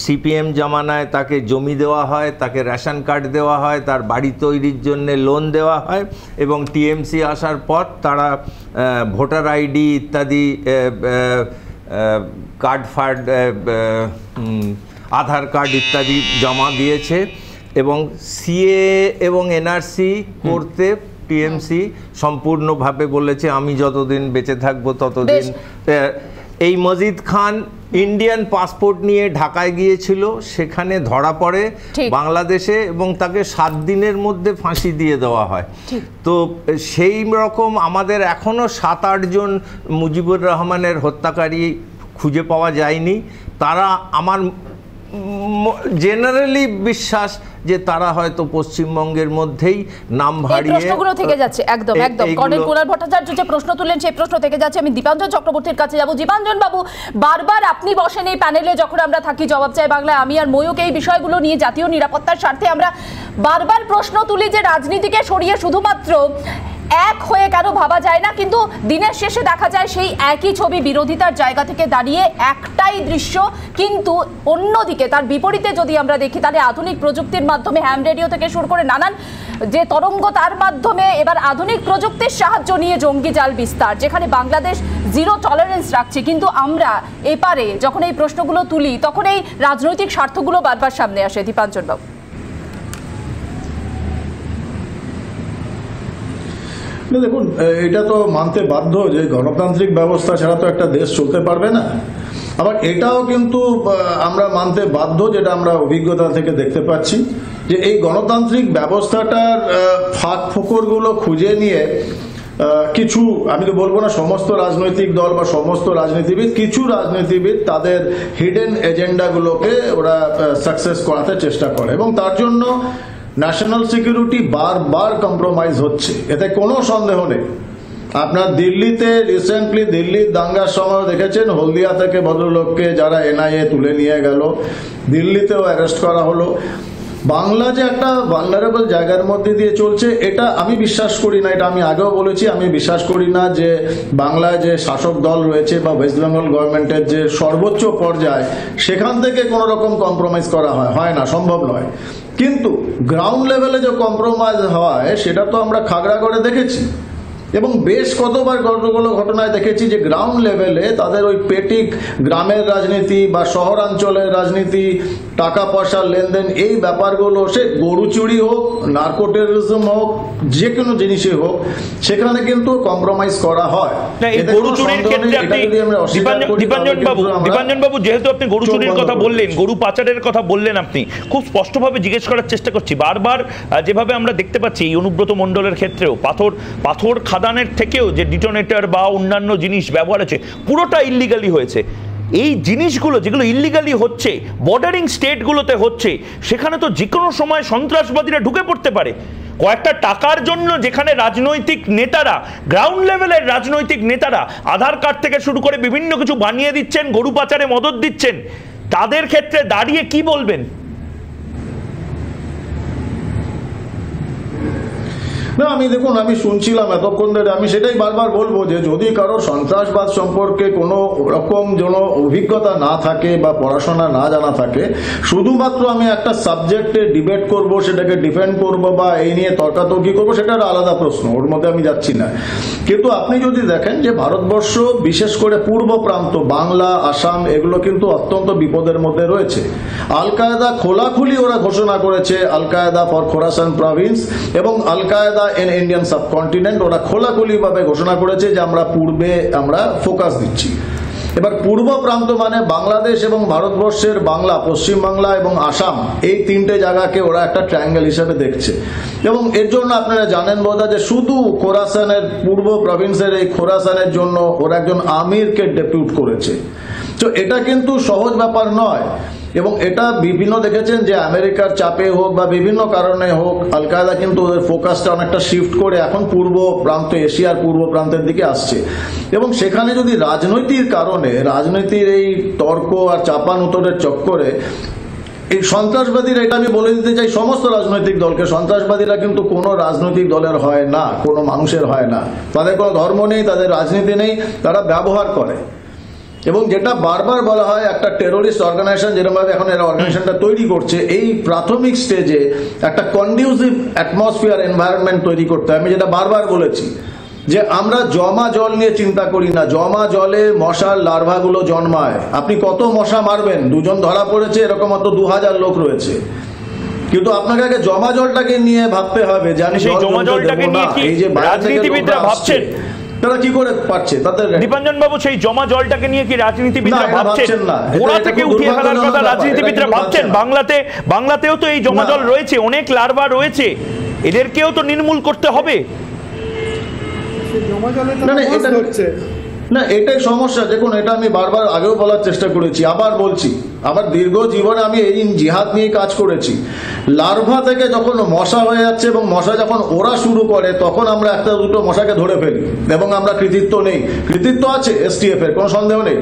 [SPEAKER 7] সিপিএম জামানায় তাকে জমি দেওয়া হয়, তাকে রেশন কার্ড দেওয়া হয়, তার বাড়ি তৈরির জন্য লোন দেওয়া হয়, এবং টিএমসি আসার পর তারা ভোটার আইডি ইত্যাদি কার্ড ফার্ড আধার কার্ড ইত্যাদি জমা দিয়েছে, এবং সিএ এবং এনআরসি করতে টিএমসি সম্পূর্ণভাবে বলেছে আমি যতদিন বেঁচে থাকবো ততদিন। এই মজিদ খান ইন্ডিয়ান পাসপোর্ট নিয়ে ঢাকায় গিয়েছিল, সেখানে ধরা পড়ে বাংলাদেশে এবং তাকে 7 দিনের মধ্যে ফাঁসি দিয়ে দেওয়া হয়। তো সেই রকম আমাদের এখনও 7-8 জন মুজিবুর রহমানের হত্যাকারী খুঁজে পাওয়া যায়নি। তারা আমার জেনারেলি বিশ্বাস যে তারা হয়তো পশ্চিমবঙ্গের মধ্যেই নাম হারিয়ে
[SPEAKER 2] প্রশ্নগুলো থেকে যাচ্ছে। একদম একদম কর্নেল কুনাল ভট্টাচার্য যে প্রশ্ন তুললেন সেই প্রশ্ন থেকে যাচ্ছে। আমি দীপাঞ্জন চক্রবর্তীর কাছে যাব। দীপাঞ্জন বাবু, বারবার আপনি বসেন এই প্যানেলে যখন আমরা থাকি জবাব চাই বাংলায়, আমি আর ময়ূক এই বিষয়গুলো নিয়ে জাতীয় নিরাপত্তার স্বার্থে আমরা বারবার প্রশ্ন তুলি যে রাজনীতিকে সরিয়ে শুধুমাত্র এক হয়ে কেন ভাবা যায় না, কিন্তু দিনের শেষে দেখা যায় সেই একই ছবি বিরোধিতার জায়গা থেকে দাঁড়িয়ে একটাই দৃশ্য, কিন্তু অন্যদিকে তার বিপরীতে যদি আমরা দেখি তাহলে আধুনিক প্রযুক্তির মাধ্যমে হ্যাম রেডিও থেকে শুরু করে নানান যে তরঙ্গ, তার মাধ্যমে এবার আধুনিক প্রযুক্তির সাহায্য নিয়ে জঙ্গি জাল বিস্তার, যেখানে বাংলাদেশ জিরো টলারেন্স রাখছে, কিন্তু আমরা এপারে যখন এই প্রশ্নগুলো তুলি তখন এই রাজনৈতিক স্বার্থগুলো বারবার সামনে আসে। দীপাঞ্জন বাবু,
[SPEAKER 12] দেখুন, এটা তো মানতে বাধ্য যে গণতান্ত্রিক ব্যবস্থা ছাড়া তো একটা দেশ চলতে পারবে না। আবার এটাও কিন্তু আমরা মানতে বাধ্য, যেটা আমরা অভিজ্ঞতা থেকে দেখতে পাচ্ছি, যে এই গণতান্ত্রিক ব্যবস্থাটার ফাঁক ফোকরগুলো খুঁজে নিয়ে কিছু, আমি তো বলবো না সমস্ত রাজনৈতিক দল বা সমস্ত রাজনীতিবিদ, কিছু রাজনীতিবিদ তাদের হিডেন এজেন্ডাগুলোকে ওরা সাকসেস করাতে চেষ্টা করে, এবং তার জন্য ন্যাশনাল সিকিউরিটি বারবার কম্প্রোমাইজ হচ্ছে, এতে কোনো সন্দেহ নেই। আপনার দিল্লিতে রিসেন্টলি দিল্লির দাঙ্গার সময় দেখেছেন, হলদিয়া থেকে ভদ্রলোককে যারা এনআইএ তুলে নিয়ে গেল, দিল্লিতেও অ্যারেস্ট করা হলো। বাংলা যে একটা ভালনারেবল জায়গার মধ্যে দিয়ে চলছে, এটা আমি বিশ্বাস করি না, এটা আমি আগেও বলেছি, আমি বিশ্বাস করি না যে বাংলায় যে শাসক দল রয়েছে বা ওয়েস্ট বেঙ্গল গভর্নমেন্টের যে সর্বোচ্চ পর্যায়, সেখান থেকে কোনো রকম কম্প্রোমাইজ করা হয় না, সম্ভব নয়। কিন্তু গ্রাউন্ড লেভেলে যে কম্প্রোমাইজ হয় সেটা তো আমরা খাগড়াগড়ে দেখেছি, এবং বেশ কতবার কতগুলো ঘটনায় দেখেছি যে গ্রাউন্ড লেভেলে তাদের ওই পেটি গ্রামের রাজনীতি বা শহরাঞ্চলের রাজনীতি, টাকা পয়সার লেনদেন, এই ব্যাপারগুলো, সে গরু চুরি হোক, নার্কো টেররিজম হোক, যে কোনো জিনিসই হোক, সেখানে কিন্তু কম্প্রোমাইজ করা হয়।
[SPEAKER 1] দীপাঞ্জন বাবু, যেহেতু আপনি গরু চুরির কথা বললেন, গরু পাচারের কথা বললেন, আপনি খুব স্পষ্টভাবে জিজ্ঞেস করার চেষ্টা করছি। বারবার যেভাবে আমরা দেখতে পাচ্ছি এই অনুব্রত মণ্ডলের ক্ষেত্রেও পাথর খাদানের থেকেও যে ডিটোনেটর বা অন্যান্য জিনিস ব্যবহার হয়েছে পুরোটা ইল্লিগালি হয়েছে। এই জিনিসগুলো যেগুলো ইল্লিগালি হচ্ছে, বর্ডারিং স্টেটগুলোতে হচ্ছে, সেখানে তো যে কোনো সময় সন্ত্রাসবাদীরা ঢুকে পড়তে পারে। কয়েকটা টাকার জন্য যেখানে রাজনৈতিক নেতারা, গ্রাউন্ড লেভেলের রাজনৈতিক নেতারা আধার কার্ড থেকে শুরু করে বিভিন্ন কিছু বানিয়ে দিচ্ছেন, গরু পাচারে মদত দিচ্ছেন, তাদের ক্ষেত্রে দাঁড়িয়ে কি বলবেন?
[SPEAKER 12] না, দেখুন, আমি শুনছিলাম এতক্ষণ ধরে, আমি সেটাই বারবার বলবো যে যদি কারো সন্ত্রাসবাদ সম্পর্কে কোনো রকম যেন অভিজ্ঞতা না থাকে বা পড়াশোনা না জানা থাকে, শুধুমাত্র আমি একটা সাবজেক্টে ডিবেট করব, সেটাকে ডিফেন্ড করব বা এই নিয়ে তর্কাতর্কি করবো, সেটা একটা আলাদা প্রশ্ন, ওর মধ্যে আমি যাচ্ছি না। কিন্তু আপনি যদি দেখেন যে ভারতবর্ষ, বিশেষ করে পূর্ব প্রান্ত, বাংলা, আসাম, এগুলো কিন্তু অত্যন্ত বিপদের মধ্যে রয়েছে। আল কায়দা খোলাখুলি ওরা ঘোষণা করেছে, আল কায়দা ফর খোরাসান প্রভিন্স এবং আল কায়দা ইন ইন্ডিয়ান সাবকন্টিনেন্ট, ওরা খোলাখুলি ভাবে ঘোষণা করেছে যে আমরা পূর্বে আমরা ফোকাস দিচ্ছি। এবার পূর্ব প্রান্ত মানে বাংলাদেশ এবং ভারতবর্ষের বাংলা, পশ্চিমবাংলা এবং আসাম, এই তিনটে জায়গাকে ওরা একটা ট্রায়াঙ্গেল হিসেবে দেখছে। এবং এর জন্য আপনারা জানেন বোধহয় যে শুধু খোরাসানের পূর্ব প্রভিন্সের এই খোরাসানের জন্য ওরা একজন আমিরকে ডেপুট করেছে। তো এটা কিন্তু সহজ ব্যাপার নয়। এবং এটা বিভিন্ন দেখেছেন যে আমেরিকার চাপে হোক বা বিভিন্ন কারণে হোক, আল কায়দা কিন্তু ওদের ফোকাসটা অনেকটা শিফট করে এখন পূর্ব প্রান্ত, এশিয়ার পূর্ব প্রান্তের দিকে আসছে। এবং সেখানে যদি রাজনৈতিক কারণে, রাজনীতির এই তর্ক আর চাপানুতরের চক্করে এই সন্ত্রাসবাদীরা, এটা আমি বলে দিতে চাই সমস্ত রাজনৈতিক দলকে, সন্ত্রাসবাদীরা কিন্তু কোনো রাজনৈতিক দলের হয় না, কোনো মানুষের হয় না, তাদের কোনো ধর্ম নেই, তাদের রাজনীতি নেই, তারা ব্যবহার করে। এবং যেটা বারবার বলা হয়, একটা টেরোরিস্ট অর্গানাইজেশন যেরকমভাবে এখন এরা অর্গানাইজেশনটা তৈরি করছে, এই প্রাথমিক স্টেজে একটা কন্ডিউসিভ অ্যাটমসফিয়ার, এনভায়রনমেন্ট তৈরি করতে হয়। আমি যেটা বারবার বলেছি যে আমরা জমা জল নিয়ে চিন্তা করি না, জমা জলে মশার লার্ভাগুলো জন্মায়। আপনি কত মশা মারবেন? 2 জন ধরা পড়েছে, এরকম অত 2000 লোক রয়েছে। কিন্তু আপনাকে আগে জমা জলটাকে নিয়ে ভাবতে হবে যে আমি
[SPEAKER 1] জমা জলটাকে নিয়ে কি রাজনীতিবিদরা ভাবছেন?
[SPEAKER 12] তারা কি করে পারছে? তাদের
[SPEAKER 1] দীপাঞ্জন বাবু, সেই জমা জলটাকে নিয়ে কি রাজনীতিবিদরা ভাবছেন না? গোড়া থেকে উঠিয়ে ফেলার কথা রাজনীতিবিদরা ভাবছেন। বাংলাতেও তো এই জমা জল রয়েছে, অনেক লার্ভা রয়েছে, এদেরকেও তো নির্মূল করতে হবে।
[SPEAKER 12] না, এটাই সমস্যা। দেখুন, এটা আমি বারবার আগেও বলার চেষ্টা করেছি, আবার বলছি, আমার দীর্ঘ জীবনে আমি এই জিহাদ নিয়ে কাজ করেছি। লার্ভা থেকে যখন মশা হয়ে যাচ্ছে এবং মশা যখন ওরা শুরু করে, তখন আমরা একটা দুটো মশাকে ধরে ফেলি এবং আমরা কৃতিত্ব নেই। কৃতিত্ব আছে এসটিএফ এর, কোনো সন্দেহ নেই।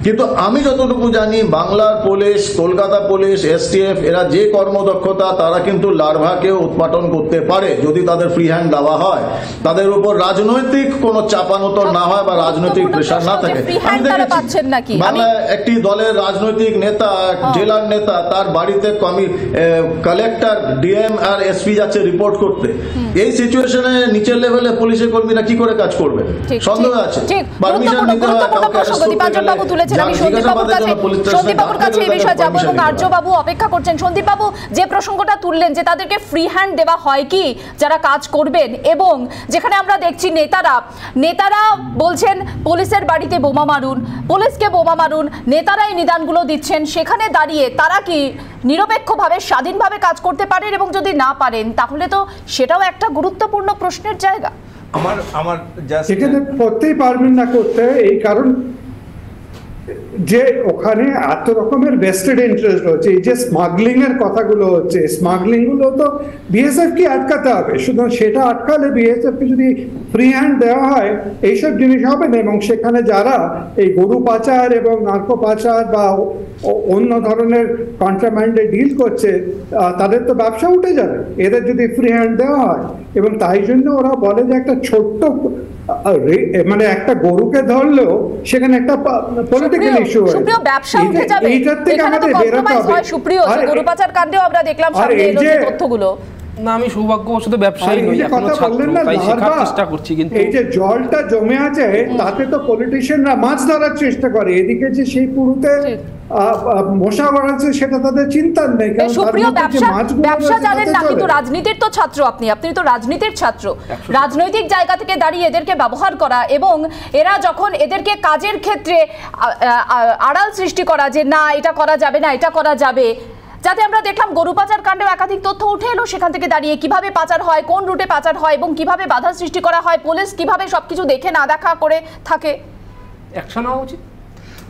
[SPEAKER 12] কিন্তু আমি যতটুকু জানি, বাংলার পুলিশ, কলকাতা পুলিশ, এসটিএফ, এরা যে কর্মদক্ষতা, তারা কিন্তু লার্ভাকেও উৎপাটন করতে পারে যদি তাদের ফ্রি হ্যান্ড দেওয়া হয়, তাদের উপর রাজনৈতিক কোনো চাপানোতর না হয় বা রাজনৈতিক প্রেশার না থাকে। আমি দেখেছি বাংলায় একটি দলের রাজনৈতিক নেতা, জেলার নেতা, তার বাড়িতে কালেক্টর, ডিএম আর এসপি যাচ্ছে রিপোর্ট করতে। এই সিচুয়েশনে নিচের লেভেলে পুলিশের কর্মীরা কি করে কাজ করবে? সন্দেহ আছে। পারমিশন নিতে হয় কাউকে। আমি সন্দীপবাবুর কাছে এই বিষয়ে যাবো এবং
[SPEAKER 2] আর্যবাবু অপেক্ষা করছেন। সন্দীপবাবু, যে প্রসঙ্গটা তুললেন যে তাদেরকে ফ্রি হ্যান্ড দেওয়া হয় কি যারা কাজ করবেন, এবং যেখানে আমরা দেখছি নেতারা বলছেন পুলিশের বাড়িতে বোমা মারুন, পুলিশকে বোমা মারুন, নেতারাই নিদানগুলো দিচ্ছেন, সেখানে দাঁড়িয়ে তারা কি নিরপেক্ষভাবে স্বাধীনভাবে কাজ করতে পারেন? এবং যদি না পারেন, তাহলে তো সেটাও একটা গুরুত্বপূর্ণ প্রশ্নের জায়গা।
[SPEAKER 7] আমার
[SPEAKER 9] সেখানে করতেই পারবেন না করতে, এই কারণ যে ওখানে এত রকমের ভেস্টেড ইন্টারেস্ট হচ্ছে। এই যে স্মাগলিং এর কথাগুলো হচ্ছে, স্মাগলিং গুলো তো বিএসএফ কে আটকাতে হবে। সুতরাং সেটা আটকালে বিএসএফ কে যদি ফ্রি হ্যান্ড দেওয়া হয়, এইসব জিনিস হবে না। এবং সেখানে যারা এই গরু পাচার এবং নার্কো পাচার বা অন্য ধরনের কন্ট্রাব্যান্ডে ডিল করছে, তাদের তো ব্যবসা উঠে যাবে এদের যদি ফ্রি হ্যান্ড দেওয়া হয়। এবং তাই জন্য ওরা বলে যে একটা ছোট্ট, মানে একটা গরুকে ধরলেও সেখানে একটা পলিটিক্যাল ইস্যু হয়,
[SPEAKER 2] ব্যবসা উঠে যাবে।
[SPEAKER 9] এইটার থেকে আমাদের বেরোতে হবে।
[SPEAKER 2] সুপ্রিয়, গরু পাচার কাণ্ডেও আমরা দেখলাম সামনে এলো যে তথ্যগুলো।
[SPEAKER 8] না, আমি সৌভাগ্যবশত ব্যবসায়ী নই, এখনো ছাত্র, তাই শেখার চেষ্টা করছি। কিন্তু
[SPEAKER 9] এই যে জলটা জমে আছে, তাতে তো পলিটিশিয়ানরা মাছ ধরার চেষ্টা করে, এদিকে যে সেই পুরুতে মশা বাড়াচ্ছে সেটা তাদের চিন্তার নেই।
[SPEAKER 2] ব্যবসা জানেন না, কিন্তু রাজনীতির তো ছাত্র আপনি তো রাজনীতির ছাত্র। রাজনৈতিক জায়গা থেকে দাঁড়িয়ে এদেরকে ব্যবহার করা এবং এরা যখন এদেরকে কাজের ক্ষেত্রে আড়াল সৃষ্টি করা যে না এটা করা যাবে না, এটা করা যাবে। যাতে আমরা দেখলাম গরু পাচার কাণ্ডেও একাধিক তথ্য উঠে এলো, সেখান থেকে দাঁড়িয়ে কিভাবে পাচার হয়, কোন রুটে পাচার হয় এবং কিভাবে বাধা সৃষ্টি করা হয়, পুলিশ কিভাবে সবকিছু দেখে না দেখা করে থাকে।
[SPEAKER 8] অ্যাকশন হওয়া উচিত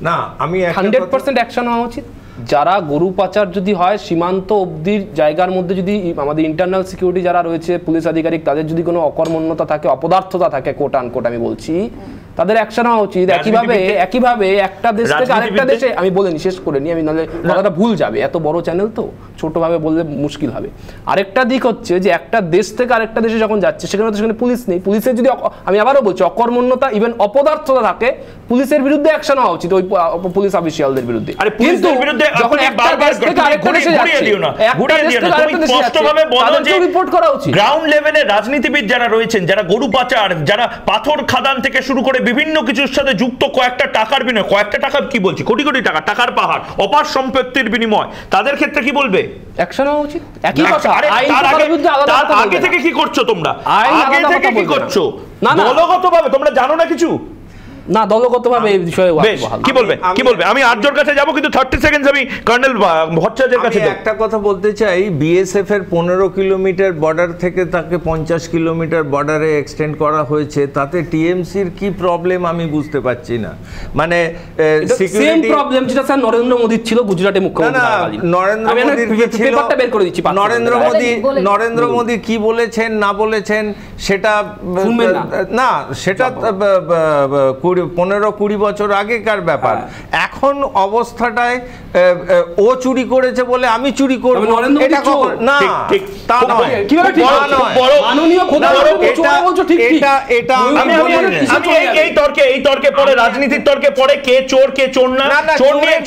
[SPEAKER 7] না, আমি
[SPEAKER 8] 100% অ্যাকশন হওয়া উচিত। যারা গরু পাচার যদি হয়, সীমান্ত অবধির জায়গার মধ্যে যদি আমাদের ইন্টারনাল সিকিউরিটি যারা রয়েছে, পুলিশ আধিকারিক, তাদের যদি কোনো অকর্মণ্যতা থাকে, অপদার্থতা থাকে, কোট আনকোট আমি বলছি, তাদের অ্যাকশন হওয়া উচিত। একইভাবে একটা দেশ থেকে আরেকটা দেশে, আমি বলিনি, শেষ করে নি আমি, নাহলে কথাটা ভুল যাবে, এত বড় চ্যানেল তো ছোটভাবে বললে মুশকিল হবে। আরেকটা দিক হচ্ছে যে একটা দেশ থেকে আরেকটা দেশে যখন যাচ্ছে, সেখানে তো সেখানে পুলিশ নেই। পুলিশের যদি, আমি আবারও বলছি, অকর্মণ্যতা, ইভেন অপদার্থতা থাকে, পুলিশের বিরুদ্ধে অ্যাকশন হওয়া উচিত, ওই পুলিশ অফিসিয়ালদের বিরুদ্ধে। কিন্তু যখন একটা দেশ থেকে আরেকটা দেশে যাচ্ছে, রিপোর্ট করা উচিত।
[SPEAKER 1] গ্রাউন্ড লেভেলে রাজনীতিবিদ যারা রয়েছেন, যারা গরু পাচার, যারা পাথর খাদান থেকে শুরু করে বিভিন্ন কিছুর সাথে যুক্ত, কয়েকটা টাকার বিনিময়, কয়েকটা টাকা কি বলছি, কোটি কোটি টাকা, টাকার পাহাড়, অপার সম্পত্তির বিনিময়, তাদের ক্ষেত্রে কি বলবে?
[SPEAKER 8] অ্যাকশন হওয়া উচিত। একই কথা,
[SPEAKER 1] আগে থেকে কি করছো তোমরা? আগে থেকে কি করছো? দলগতভাবে তোমরা জানো না কিছু?
[SPEAKER 8] না দলগতভাবে এই বিষয়ে
[SPEAKER 1] বেশ, কি বলবে আমি আর্যর কাছে যাব, কিন্তু 30 সেকেন্ড আমি কর্নেল ভট্টাচার্যের কাছে যাব।
[SPEAKER 7] একটা কথা বলতে চাই, বিএসএফ এর 15 কিলোমিটার বর্ডার থেকে তাকে 50 কিলোমিটার বর্ডারে এক্সটেন্ড করা হয়েছে, তাতে টিএমসির কি প্রবলেম আমি বুঝতে পারছি না। মানে
[SPEAKER 8] সেম প্রবলেম যেটা স্যার নরেন্দ্র মোদির ছিল গুজরাটে মুখ্যমন্ত্রী।
[SPEAKER 7] নরেন্দ্র মোদি কি বলেছেন না বলেছেন সেটা না, সেটা 15-20 বছর আগেকার ব্যাপার। এখন অবস্থাটায় ও চুরি করেছে বলে আমি চুরি করব, এটা না, তা নয়।
[SPEAKER 1] এই তর্কে পরে রাজনীতির তর্কে পরে কে চোর কে চোর না, চোর নিয়ে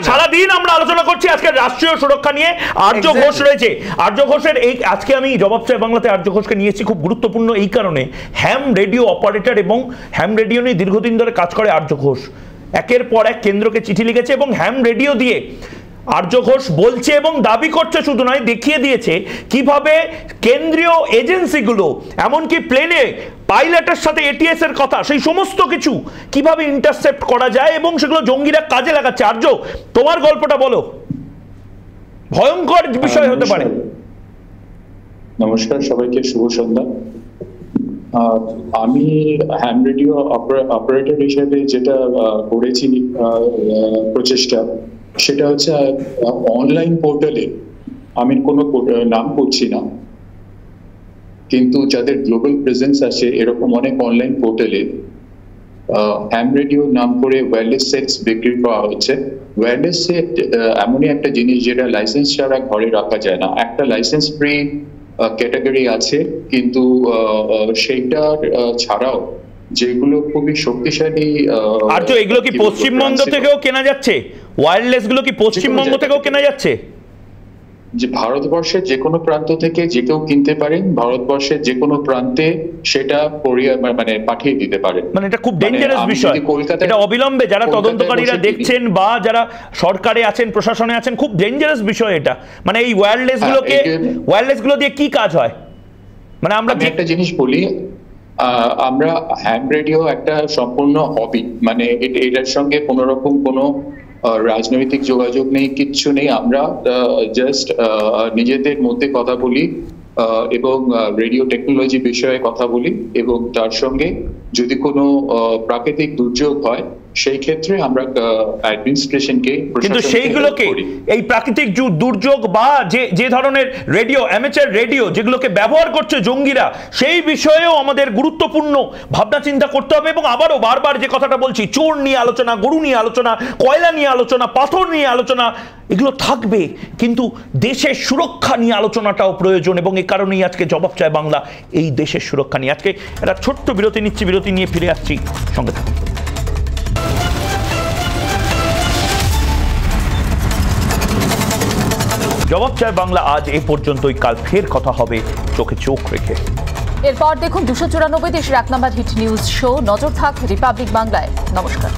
[SPEAKER 1] সারাদিন আমরা আলোচনা করছি। আজকে রাষ্ট্রীয় সুরক্ষা নিয়ে আর্য ঘোষ রয়েছে। আর্য ঘোষের এই আজকে আমি জবাব চাই বাংলাতে আর্য ঘোষকে নিয়েছি খুব গুরুত্বপূর্ণ এই কারণে, হ্যাম রেডিও অপারেটর এবং হ্যাম রেডিও নিয়ে দীর্ঘদিন ধরে কাজ করে আর্য ঘোষ। একের পর এক কেন্দ্রকে চিঠি লিখেছে এবং হ্যাম রেডিও দিয়ে আর্য ঘোষ বলছে এবং দাবি করছে, শুধু নয় দেখিয়ে দিয়েছে কিভাবে কেন্দ্রীয় এজেন্সিগুলো এমনকি প্লেনে পাইলটের সাথে এটিএস এর কথা, সেই সমস্ত কিছু কিভাবে ইন্টারসেপ্ট করা যায় এবং সেগুলো জঙ্গিরা কাজে লাগাচ্ছে। আর্য, তোমার গল্পটা বলো, ভয়ঙ্কর বিষয় হতে পারে।
[SPEAKER 13] নমস্কার সবাইকে, শুভ সন্ধ্যা। আমি হ্যাম রেডিও অপারেটর হিসেবে যেটা করেছি প্রচেষ্টা, সেটা হচ্ছে অনলাইন পোর্টালে, আমি কোনো নাম করছি না, কিন্তু যাদের গ্লোবাল প্রেজেন্স আছে এরকম অনেক অনলাইন পোর্টালে হ্যাম রেডিও নাম করে ওয়্যারলেস সেটস বিক্রি করা হচ্ছে। ওয়্যারলেস সেট এমনই একটা জিনিস যেটা লাইসেন্স ছাড়া ঘরে রাখা যায় না। একটা লাইসেন্স ফ্রি ক্যাটাগরি আছে, কিন্তু সেইটার ছাড়াও যেগুলো খুবই শক্তিশালী।
[SPEAKER 1] আর্য, এগুলো কি পশ্চিমবঙ্গ থেকেও কেনা যাচ্ছে? ওয়্যারলেস গুলো কি পশ্চিমবঙ্গ থেকেও কেনা যাচ্ছে?
[SPEAKER 13] যে ভারতবর্ষের যে কোনো প্রান্ত থেকে যে কেউ কিনতে পারেন, ভারতবর্ষের যে কোনো প্রান্তে সেটা মানে পাঠিয়ে দিতে পারেন।
[SPEAKER 1] মানে এটা খুব ডেঞ্জারাস বিষয়। এটা অবিলম্বে যারা তদন্তকারীরা দেখছেন বা যারা সরকারে আছেন, প্রশাসনে আছেন, খুব ডেঞ্জারাস বিষয় এটা। মানে এই ওয়্যারলেস গুলো দিয়ে কি কাজ হয়? মানে আমরা
[SPEAKER 13] একটা জিনিস বলি, আমরা হ্যাম রেডিও একটা সম্পূর্ণ হবি, মানে এটার সঙ্গে কোনো রকম কোনো রাজনৈতিক যোগাযোগ নেই, কিচ্ছু নেই। আমরা জাস্ট নিজেদের মধ্যে কথা বলি এবং রেডিও টেকনোলজি বিষয়ে কথা বলি, এবং তার সঙ্গে যদি কোনো প্রাকৃতিক দুর্যোগ হয় সেই ক্ষেত্রে আমরা অ্যাডমিনিস্ট্রেশনকে,
[SPEAKER 1] কিন্তু সেইগুলোকে এই প্রাকৃতিক দুর্যোগ বা যে ধরনের রেডিও, অ্যামেচার রেডিও যেগুলোকে ব্যবহার করছে জঙ্গিরা, সেই বিষয়েও আমাদের গুরুত্বপূর্ণ ভাবনা চিন্তা করতে হবে। এবং আবারও বারবার যে কথাটা বলছি, চোর নিয়ে আলোচনা, গরু নিয়ে আলোচনা, কয়লা নিয়ে আলোচনা, পাথর নিয়ে আলোচনা, এগুলো থাকবে, কিন্তু দেশের সুরক্ষা নিয়ে আলোচনাটাও প্রয়োজন। এবং এই কারণেই আজকে জবাব চায় বাংলা এই দেশের সুরক্ষা নিয়ে। আজকে একটা ছোট্ট বিরতি নিচ্ছি, বিরতি নিয়ে ফিরে আসছি, সঙ্গে থাকুন। জবাব চায় বাংলা আজ এই পর্যন্তই, কাল ফের কথা হবে চোখে চোখ রেখে।
[SPEAKER 2] এরপর দেখুন 294 দেশের 1 নম্বর হিট নিউজ শো নজর থাক রিপাবলিক বাংলায়। নমস্কার।